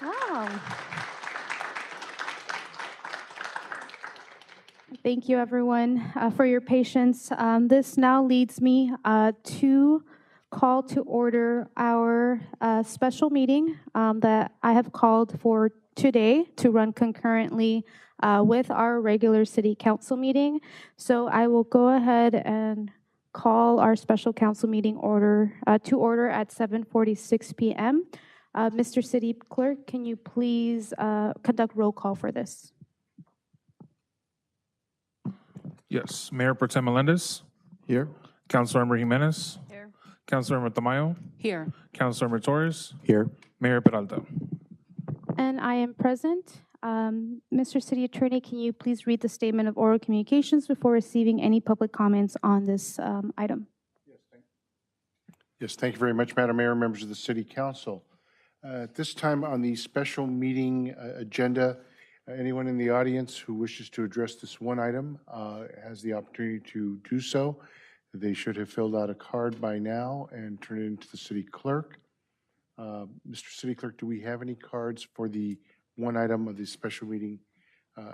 Wow. Thank you, everyone, for your patience. This now leads me to call to order our special meeting that I have called for today to run concurrently with our regular city council meeting. So I will go ahead and call our special council meeting to order at 7:46 p.m. Mr. City Clerk, can you please conduct roll call for this? Yes. Mayor Pro Tem Melendez. Here. Councilmember Jimenez. Here. Councilmember Tamayo. Here. Councilmember Torres. Here. Mayor Peralta. And I am present. Mr. City Attorney, can you please read the statement of oral communications before receiving any public comments on this item? Yes, thank you very much, Madam Mayor, members of the City Council. At this time on the special meeting agenda, anyone in the audience who wishes to address this one item has the opportunity to do so. They should have filled out a card by now and turned it into the city clerk. Mr. City Clerk, do we have any cards for the one item of the special meeting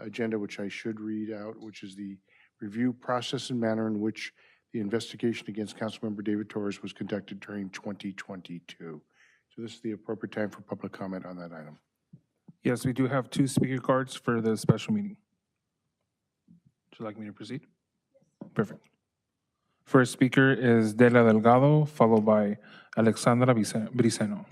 agenda, which I should read out, which is the review process and manner in which the investigation against Councilmember David Torres was conducted during 2022. So So this is the appropriate time for public comment on that item. Yes, we do have 2 speaker cards for the special meeting. Would you like me to proceed? Perfect. First speaker is Delia Delgado, followed by Alexandra Briceno.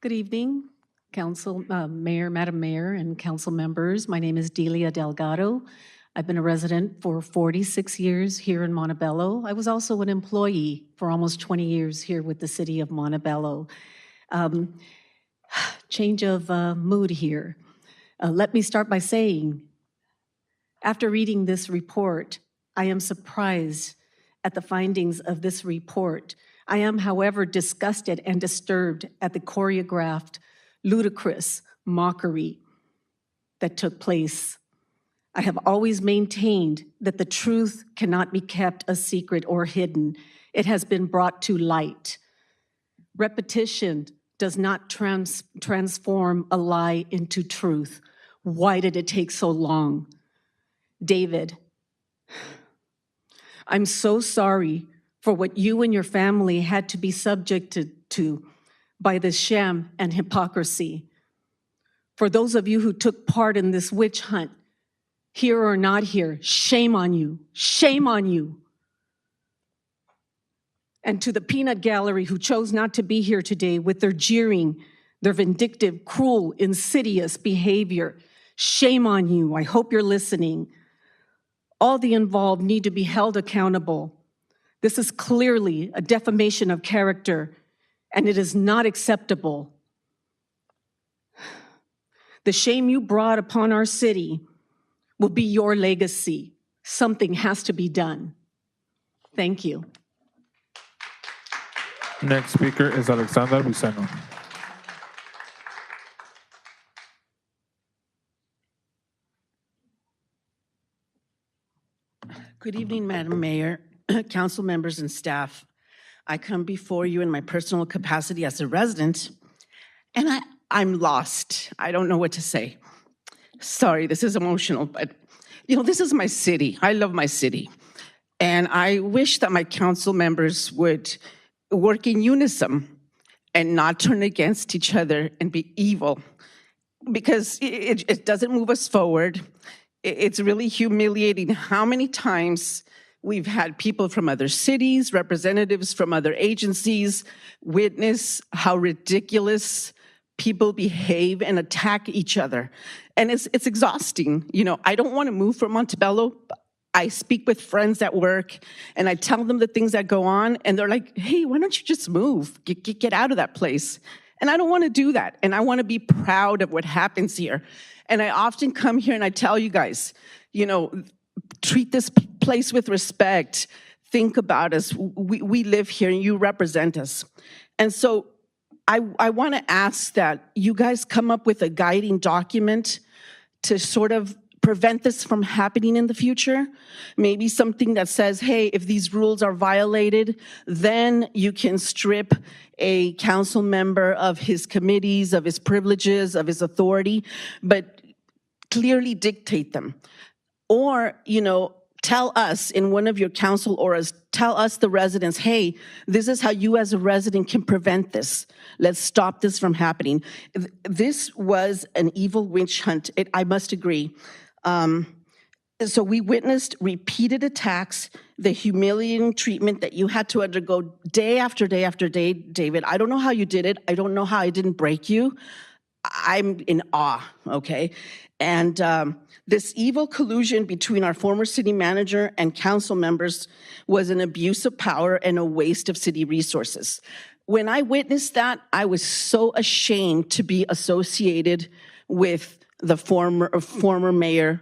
Good evening, Council, Mayor, Madam Mayor, and council members. My name is Delia Delgado. I've been a resident for 46 years here in Montebello. I was also an employee for almost 20 years here with the city of Montebello. Change of mood here. Let me start by saying, after reading this report, I am surprised at the findings of this report. I am, however, disgusted and disturbed at the choreographed, ludicrous mockery that took place. I have always maintained that the truth cannot be kept a secret or hidden. It has been brought to light. Repetition does not transform a lie into truth. Why did it take so long? David, I'm so sorry for what you and your family had to be subjected to by this sham and hypocrisy. For those of you who took part in this witch hunt, here or not here, shame on you, shame on you. And to the peanut gallery who chose not to be here today with their jeering, their vindictive, cruel, insidious behavior, shame on you. I hope you're listening. All the involved need to be held accountable. This is clearly a defamation of character, and it is not acceptable. The shame you brought upon our city will be your legacy. Something has to be done. Thank you. Next speaker is Alexandra Briceno. Good evening, Madam Mayor, council members, and staff. I come before you in my personal capacity as a resident, and I'm lost. I don't know what to say. Sorry, this is emotional, but this is my city. I love my city. And I wish that my council members would work in unison and not turn against each other and be evil, because it doesn't move us forward. It's really humiliating how many times we've had people from other cities, representatives from other agencies, witness how ridiculous people behave and attack each other. And it's exhausting. I don't want to move from Montebello. I speak with friends at work and I tell them the things that go on, and they're like, hey, why don't you just move? Get out of that place. And I don't want to do that. And I want to be proud of what happens here. And I often come here and I tell you guys, treat this place with respect. Think about us. We live here and you represent us. And so I want to ask that you guys come up with a guiding document to sort of prevent this from happening in the future. Maybe something that says, hey, if these rules are violated, then you can strip a council member of his committees, of his privileges, of his authority, but clearly dictate them. Or, tell us in one of your council auras, tell us the residents, hey, this is how you as a resident can prevent this. Let's stop this from happening. This was an evil witch hunt, I must agree. So we witnessed repeated attacks, the humiliating treatment that you had to undergo day after day after day, David. I don't know how you did it. I don't know how I didn't break you. I'm in awe, okay? And this evil collusion between our former city manager and council members was an abuse of power and a waste of city resources. When I witnessed that, I was so ashamed to be associated with the former mayor,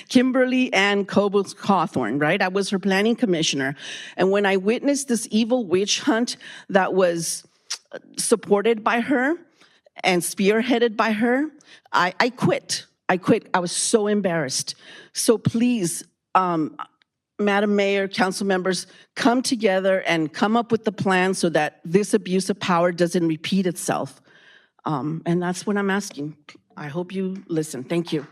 Kimberly Ann Cobles Cawthorn, right? I was her planning commissioner. And when I witnessed this evil witch hunt that was supported by her and spearheaded by her, I quit. I was so embarrassed. So please, Madam Mayor, council members, come together and come up with the plan so that this abuse of power doesn't repeat itself. And that's what I'm asking. I hope you listen. Thank you.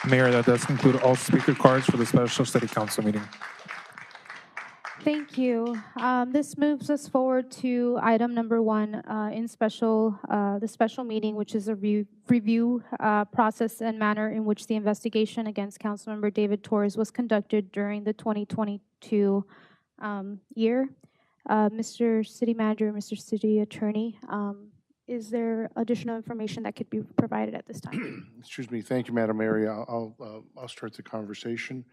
Mayor, that does conclude all speaker cards for the special city council meeting. Thank you. This moves us forward to item number 1 in the special meeting, which is a review process and manner in which the investigation against Councilmember David Torres was conducted during the 2022 year. Mr. City Manager, Mr. City Attorney, is there additional information that could be provided at this time? Excuse me. Thank you, Madam Mayor. I'll start the conversation.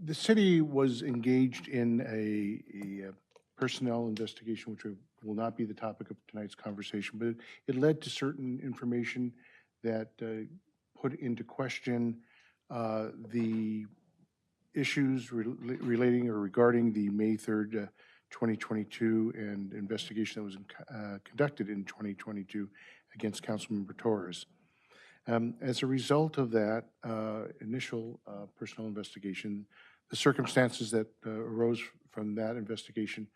The city was engaged in a personnel investigation, which will not be the topic of tonight's conversation, but it led to certain information that put into question the issues relating or regarding the May 3rd, 2022 and investigation that was conducted in 2022 against Councilmember Torres. As a result of that initial personnel investigation, the circumstances that arose from that investigation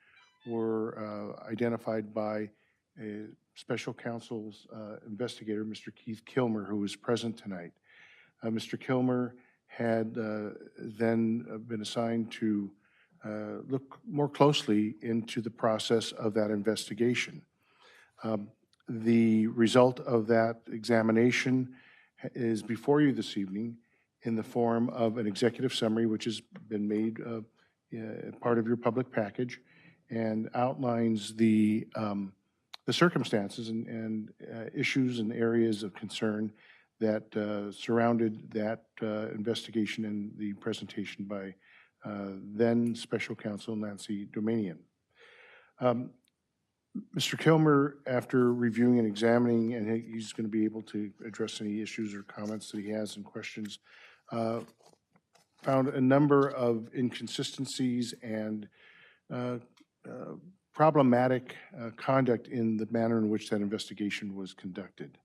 were identified by a special counsel's investigator, Mr. Keith Kilmer, who was present tonight. Mr. Kilmer had then been assigned to look more closely into the process of that investigation. The result of that examination is before you this evening in the form of an executive summary, which has been made part of your public package and outlines the circumstances and issues and areas of concern that surrounded that investigation and the presentation by then Special Counsel Nancy Domanian. Mr. Kilmer, after reviewing and examining, and he's going to be able to address any issues or comments that he has and questions, found a number of inconsistencies and problematic conduct in the manner in which that investigation was conducted.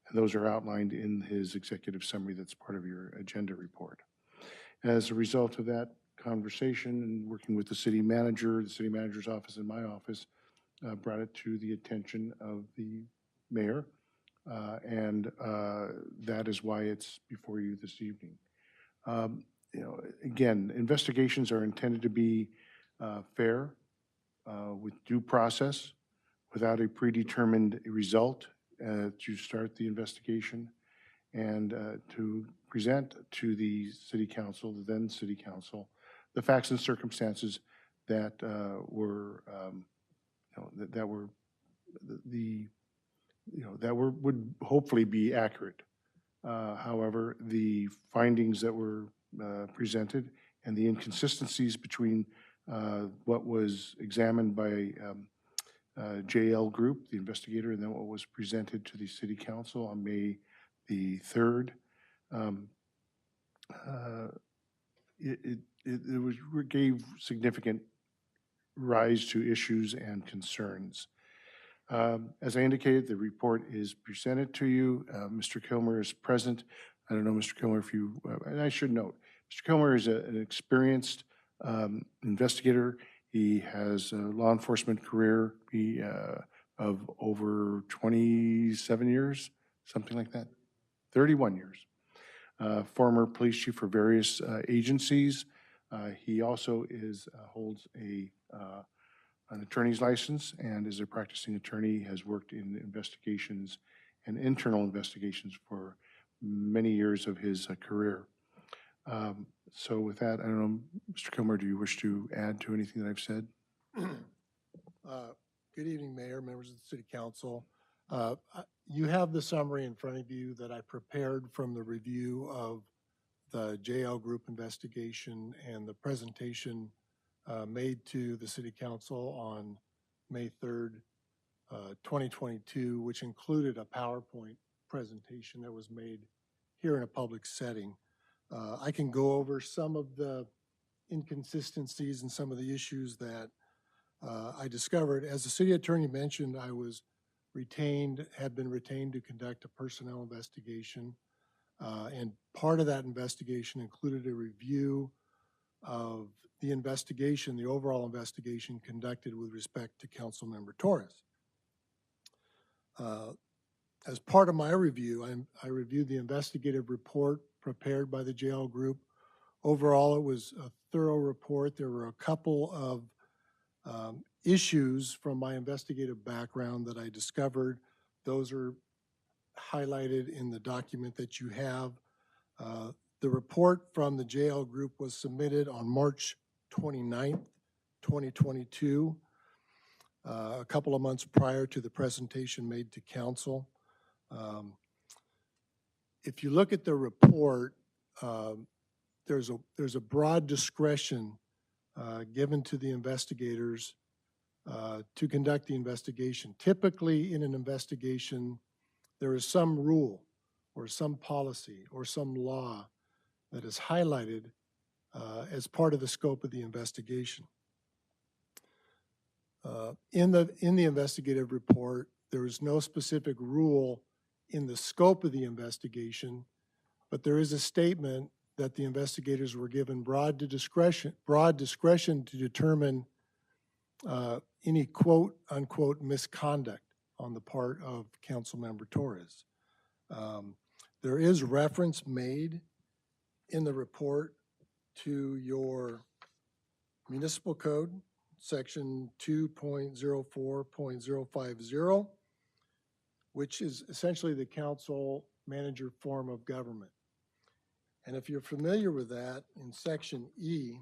And those are outlined in his executive summary that's part of your agenda report. As a result of that conversation and working with the city manager's office, and my office, brought it to the attention of the mayor, and that is why it's before you this evening. Again, investigations are intended to be fair, with due process, without a predetermined result to start the investigation, and to present to the city council, the then city council, the facts and circumstances that would hopefully be accurate. However, the findings that were presented and the inconsistencies between what was examined by JL Group, the investigator, and then what was presented to the city council on May the 3rd, it gave significant rise to issues and concerns. As I indicated, the report is presented to you. Mr. Kilmer is present. I don't know, Mr. Kilmer, if you, and I should note, Mr. Kilmer is an experienced investigator. He has a law enforcement career of over 27 years, something like that, 31 years. Former police chief for various agencies. He also holds an attorney's license and is a practicing attorney, has worked in investigations and internal investigations for many years of his career. So with that, I don't know, Mr. Kilmer, do you wish to add to anything that I've said? Good evening, Mayor, members of the City Council. You have the summary in front of you that I prepared from the review of the JL Group investigation and the presentation made to the City Council on May 3rd, 2022, which included a PowerPoint presentation that was made here in a public setting. I can go over some of the inconsistencies and some of the issues that I discovered. As the city attorney mentioned, I was had been retained to conduct a personnel investigation. And part of that investigation included a review of the investigation, the overall investigation conducted with respect to Councilmember Torres. As part of my review, I reviewed the investigative report prepared by the jail group. Overall, it was a thorough report. There were a couple of issues from my investigative background that I discovered. Those are highlighted in the document that you have. The report from the jail group was submitted on March 29th, 2022, a couple of months prior to the presentation made to council. If you look at the report, there's a broad discretion given to the investigators to conduct the investigation. Typically, in an investigation, there is some rule or some policy or some law that is highlighted as part of the scope of the investigation. In the investigative report, there is no specific rule in the scope of the investigation, but there is a statement that the investigators were given broad discretion to determine any quote unquote misconduct on the part of Councilmember Torres. There is reference made in the report to your municipal code, section 2.04.050, which is essentially the council manager form of government. And if you're familiar with that, in section E,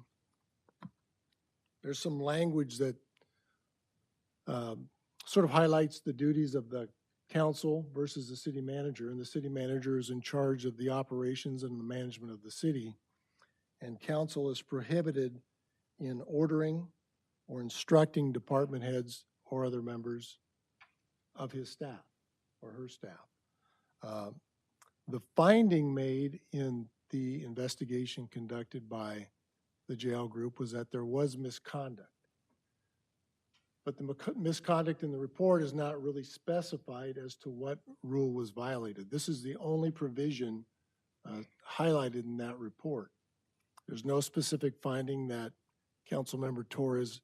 there's some language that sort of highlights the duties of the council versus the city manager, and the city manager is in charge of the operations and the management of the city, and council is prohibited in ordering or instructing department heads or other members of his staff or her staff. The finding made in the investigation conducted by the jail group was that there was misconduct. But the misconduct in the report is not really specified as to what rule was violated. This is the only provision highlighted in that report. There's no specific finding that Councilmember Torres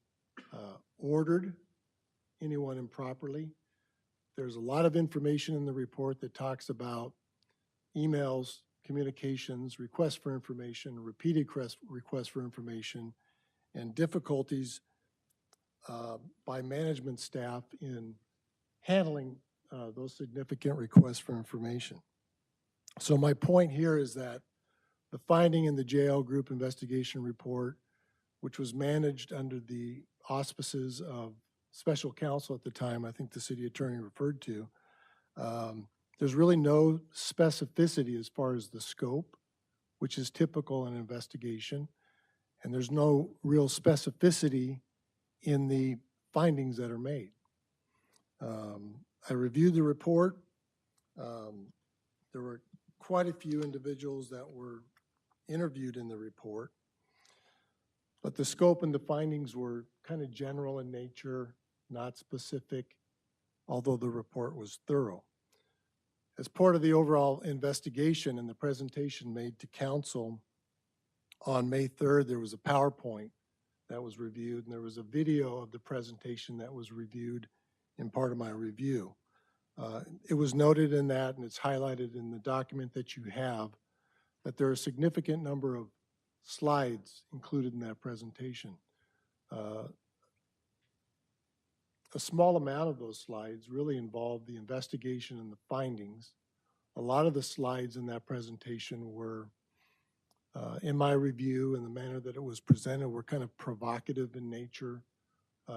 ordered anyone improperly. There's a lot of information in the report that talks about emails, communications, requests for information, repeated requests for information, and difficulties by management staff in handling those significant requests for information. So my point here is that the finding in the jail group investigation report, which was managed under the auspices of special counsel at the time, I think the city attorney referred to, there's really no specificity as far as the scope, which is typical in an investigation, and there's no real specificity in the findings that are made. I reviewed the report. There were quite a few individuals that were interviewed in the report, but the scope and the findings were kind of general in nature, not specific, although the report was thorough. As part of the overall investigation and the presentation made to council on May 3rd, there was a PowerPoint that was reviewed, and there was a video of the presentation that was reviewed in part of my review. It was noted in that, and it's highlighted in the document that you have, that there are a significant number of slides included in that presentation. A small amount of those slides really involved the investigation and the findings. A lot of the slides in that presentation were, in my review and the manner that it was presented, were kind of provocative in nature,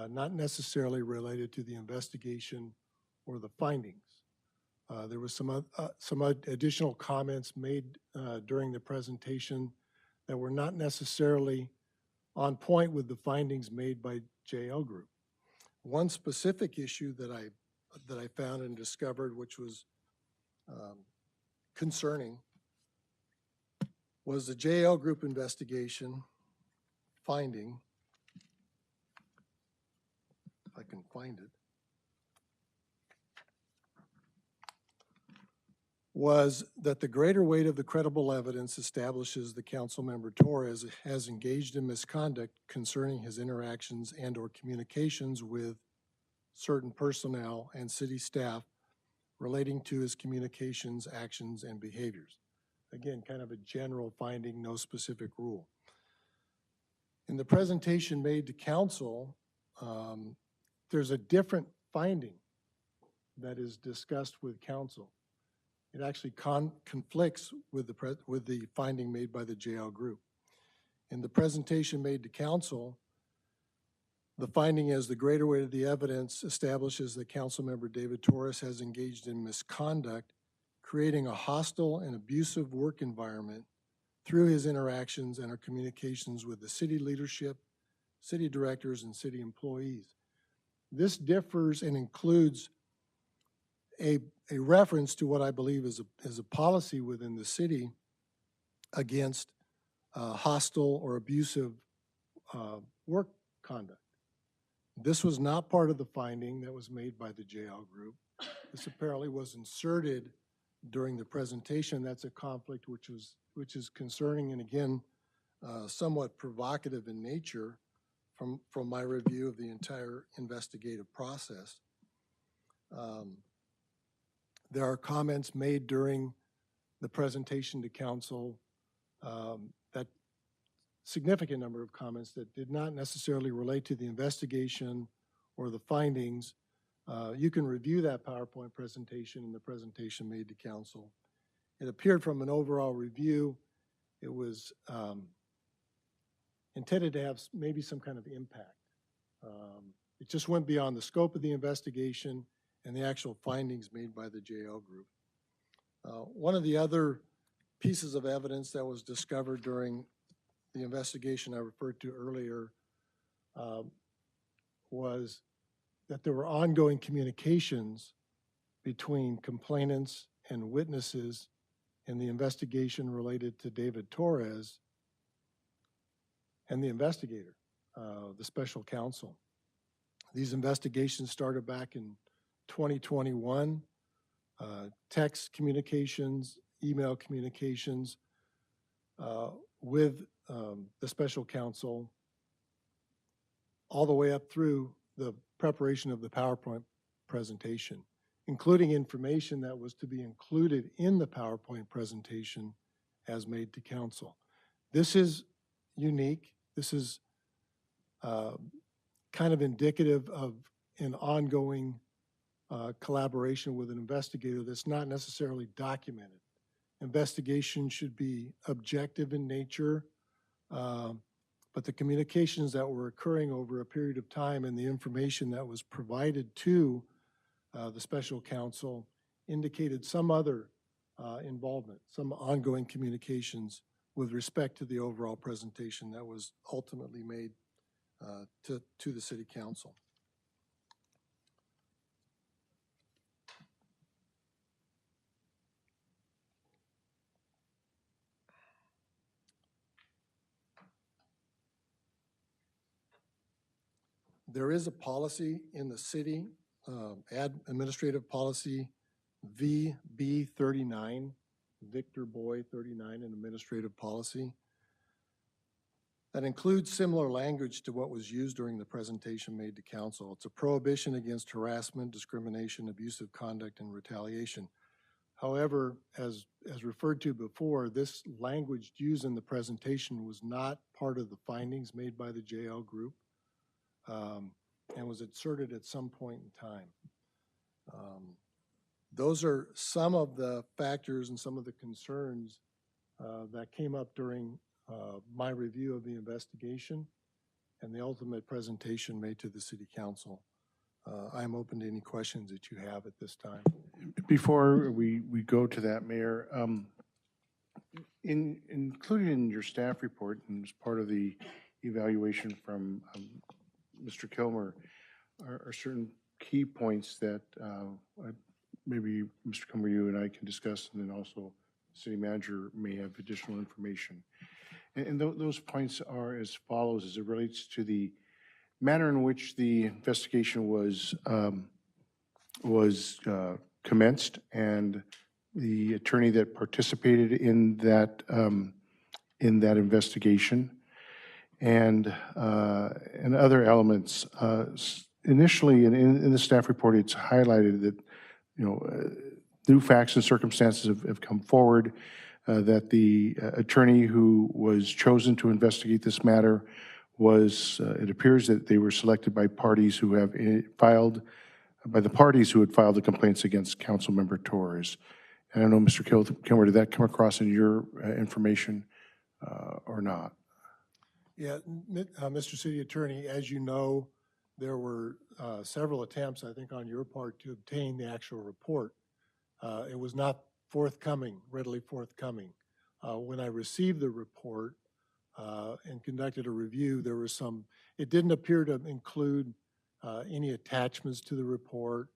not necessarily related to the investigation or the findings. There was some additional comments made during the presentation that were not necessarily on point with the findings made by JL Group. One specific issue that I found and discovered, which was concerning, was the JL Group investigation finding, if I can find it, was that the greater weight of the credible evidence establishes the Councilmember Torres has engaged in misconduct concerning his interactions and or communications with certain personnel and city staff relating to his communications, actions, and behaviors. Again, kind of a general finding, no specific rule. In the presentation made to council, there's a different finding that is discussed with council. It actually conflicts with the finding made by the JL group. In the presentation made to council, the finding is the greater weight of the evidence establishes that Councilmember David Torres has engaged in misconduct, creating a hostile and abusive work environment through his interactions and our communications with the city leadership, city directors, and city employees. This differs and includes a reference to what I believe is a policy within the city against hostile or abusive work conduct. This was not part of the finding that was made by the JL group. This apparently was inserted during the presentation. That's a conflict which is concerning and again somewhat provocative in nature from my review of the entire investigative process. There are comments made during the presentation to council that significant number of comments that did not necessarily relate to the investigation or the findings. You can review that PowerPoint presentation and the presentation made to council. It appeared from an overall review. It was intended to have maybe some kind of impact. It just went beyond the scope of the investigation and the actual findings made by the JL group. One of the other pieces of evidence that was discovered during the investigation I referred to earlier was that there were ongoing communications between complainants and witnesses in the investigation related to David Torres and the investigator, the special counsel. These investigations started back in 2021, text communications, email communications with the special counsel, all the way up through the preparation of the PowerPoint presentation, including information that was to be included in the PowerPoint presentation as made to council. This is unique. This is kind of indicative of an ongoing collaboration with an investigator that's not necessarily documented. Investigation should be objective in nature, but the communications that were occurring over a period of time and the information that was provided to the special counsel indicated some other involvement, some ongoing communications with respect to the overall presentation that was ultimately made to the city council. There is a policy in the city, administrative policy VB39, Victor Boy 39, an administrative policy that includes similar language to what was used during the presentation made to council. It's a prohibition against harassment, discrimination, abusive conduct, and retaliation. However, as referred to before, this language used in the presentation was not part of the findings made by the JL group. And was inserted at some point in time. Those are some of the factors and some of the concerns that came up during my review of the investigation and the ultimate presentation made to the city council. I'm open to any questions that you have at this time. Before we go to that, Mayor, included in your staff report and as part of the evaluation from Mr. Kilmer are certain key points that maybe Mr. Kilmer, you and I can discuss, and then also the city manager may have additional information. And those points are as follows as it relates to the manner in which the investigation was commenced and the attorney that participated in that investigation. And other elements. Initially, in the staff report, it's highlighted that, new facts and circumstances have come forward, that the attorney who was chosen to investigate this matter was, it appears that they were selected by parties who have filed, by the parties who had filed the complaints against Councilmember Torres. And I don't know, Mr. Kilmer, did that come across in your information or not? Yeah, Mr. City Attorney, as you know, there were several attempts, I think, on your part to obtain the actual report. It was not forthcoming, readily forthcoming. When I received the report and conducted a review, there was some, it didn't appear to include any attachments to the report.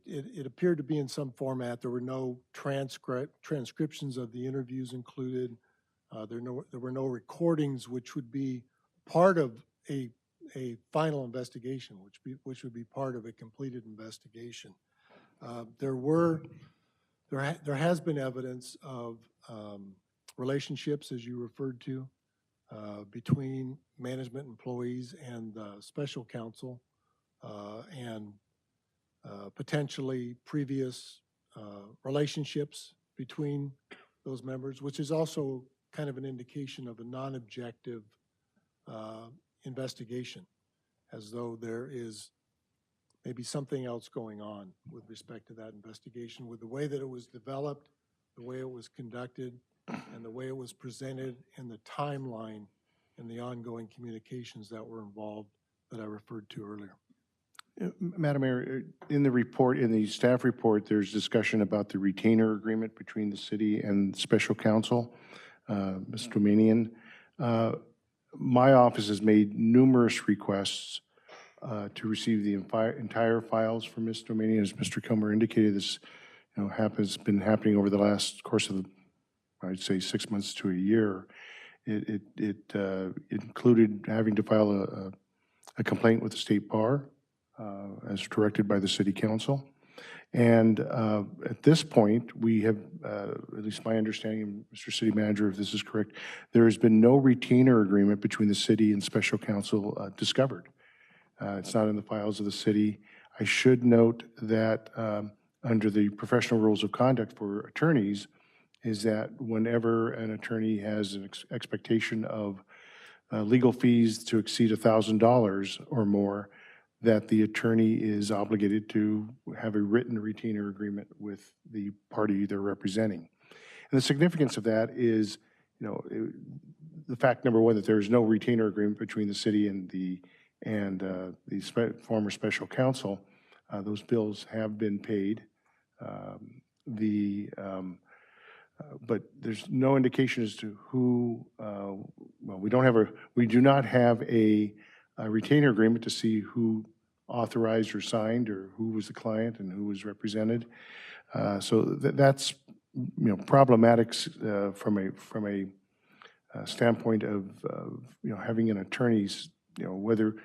It appeared to be in some format. There were no transcriptions of the interviews included. There were no recordings, which would be part of a final investigation, which would be part of a completed investigation. There has been evidence of relationships, as you referred to, between management employees and special counsel, and potentially previous relationships between those members, which is also kind of an indication of a non-objective investigation, as though there is maybe something else going on with respect to that investigation, with the way that it was developed, the way it was conducted, and the way it was presented, and the timeline and the ongoing communications that were involved that I referred to earlier. Madam Mayor, in the report, in the staff report, there's discussion about the retainer agreement between the city and special counsel, Ms. Domanian. My office has made numerous requests to receive the entire files from Ms. Domanian. As Mr. Kilmer indicated, this been happening over the last course of, I'd say, 6 months to a year. It included having to file a complaint with the State Bar, as directed by the City Council. And at this point, we have, at least my understanding, Mr. City Manager, if this is correct, there has been no retainer agreement between the city and special counsel discovered. It's not in the files of the city. I should note that under the professional rules of conduct for attorneys, is that whenever an attorney has an expectation of legal fees to exceed $1,000 or more, that the attorney is obligated to have a written retainer agreement with the party they're representing. And the significance of that is, the fact, number one, that there is no retainer agreement between the city and the former special counsel. Those bills have been paid. But there's no indication as to who, we do not have a retainer agreement to see who authorized or signed, or who was the client and who was represented. So that's problematic from a standpoint of having an attorney's, whether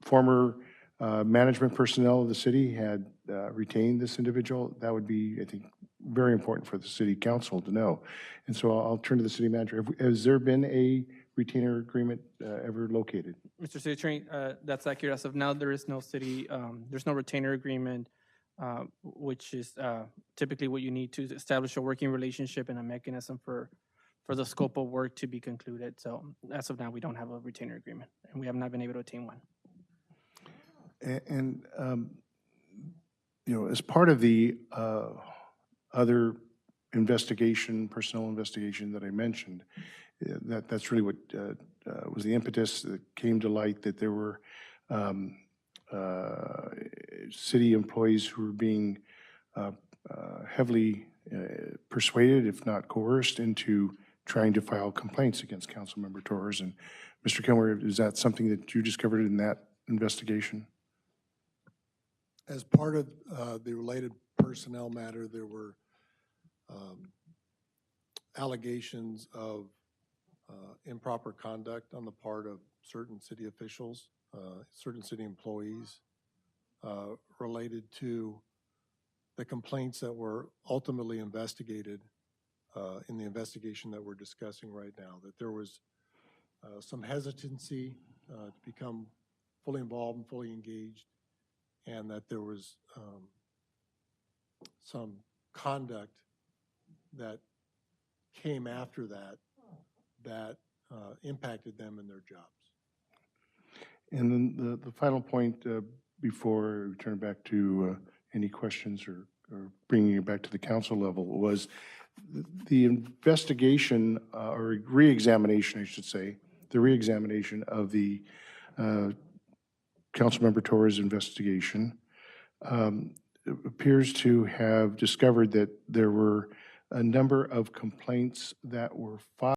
former management personnel of the city had retained this individual. That would be, I think, very important for the City Council to know. And so I'll turn to the City Manager. Has there been a retainer agreement ever located? Mr. City Attorney, that's accurate. As of now, there is no there's no retainer agreement, which is typically what you need to establish a working relationship and a mechanism for the scope of work to be concluded. So as of now, we don't have a retainer agreement, and we have not been able to obtain one. And as part of the other investigation, personnel investigation that I mentioned, that's really what was the impetus that came to light, that there were city employees who were being heavily persuaded, if not coerced, into trying to file complaints against Councilmember Torres. And Mr. Kilmer, is that something that you discovered in that investigation? As part of the related personnel matter, there were allegations of improper conduct on the part of certain city officials, certain city employees, related to the complaints that were ultimately investigated in the investigation that we're discussing right now, that there was some hesitancy to become fully involved and fully engaged, and that there was some conduct that came after that impacted them in their jobs. And then the final point, before we turn it back to any questions or bringing it back to the council level, was the investigation or reexamination, I should say, the reexamination of the Councilmember Torres' investigation appears to have discovered that there were a number of complaints that were filed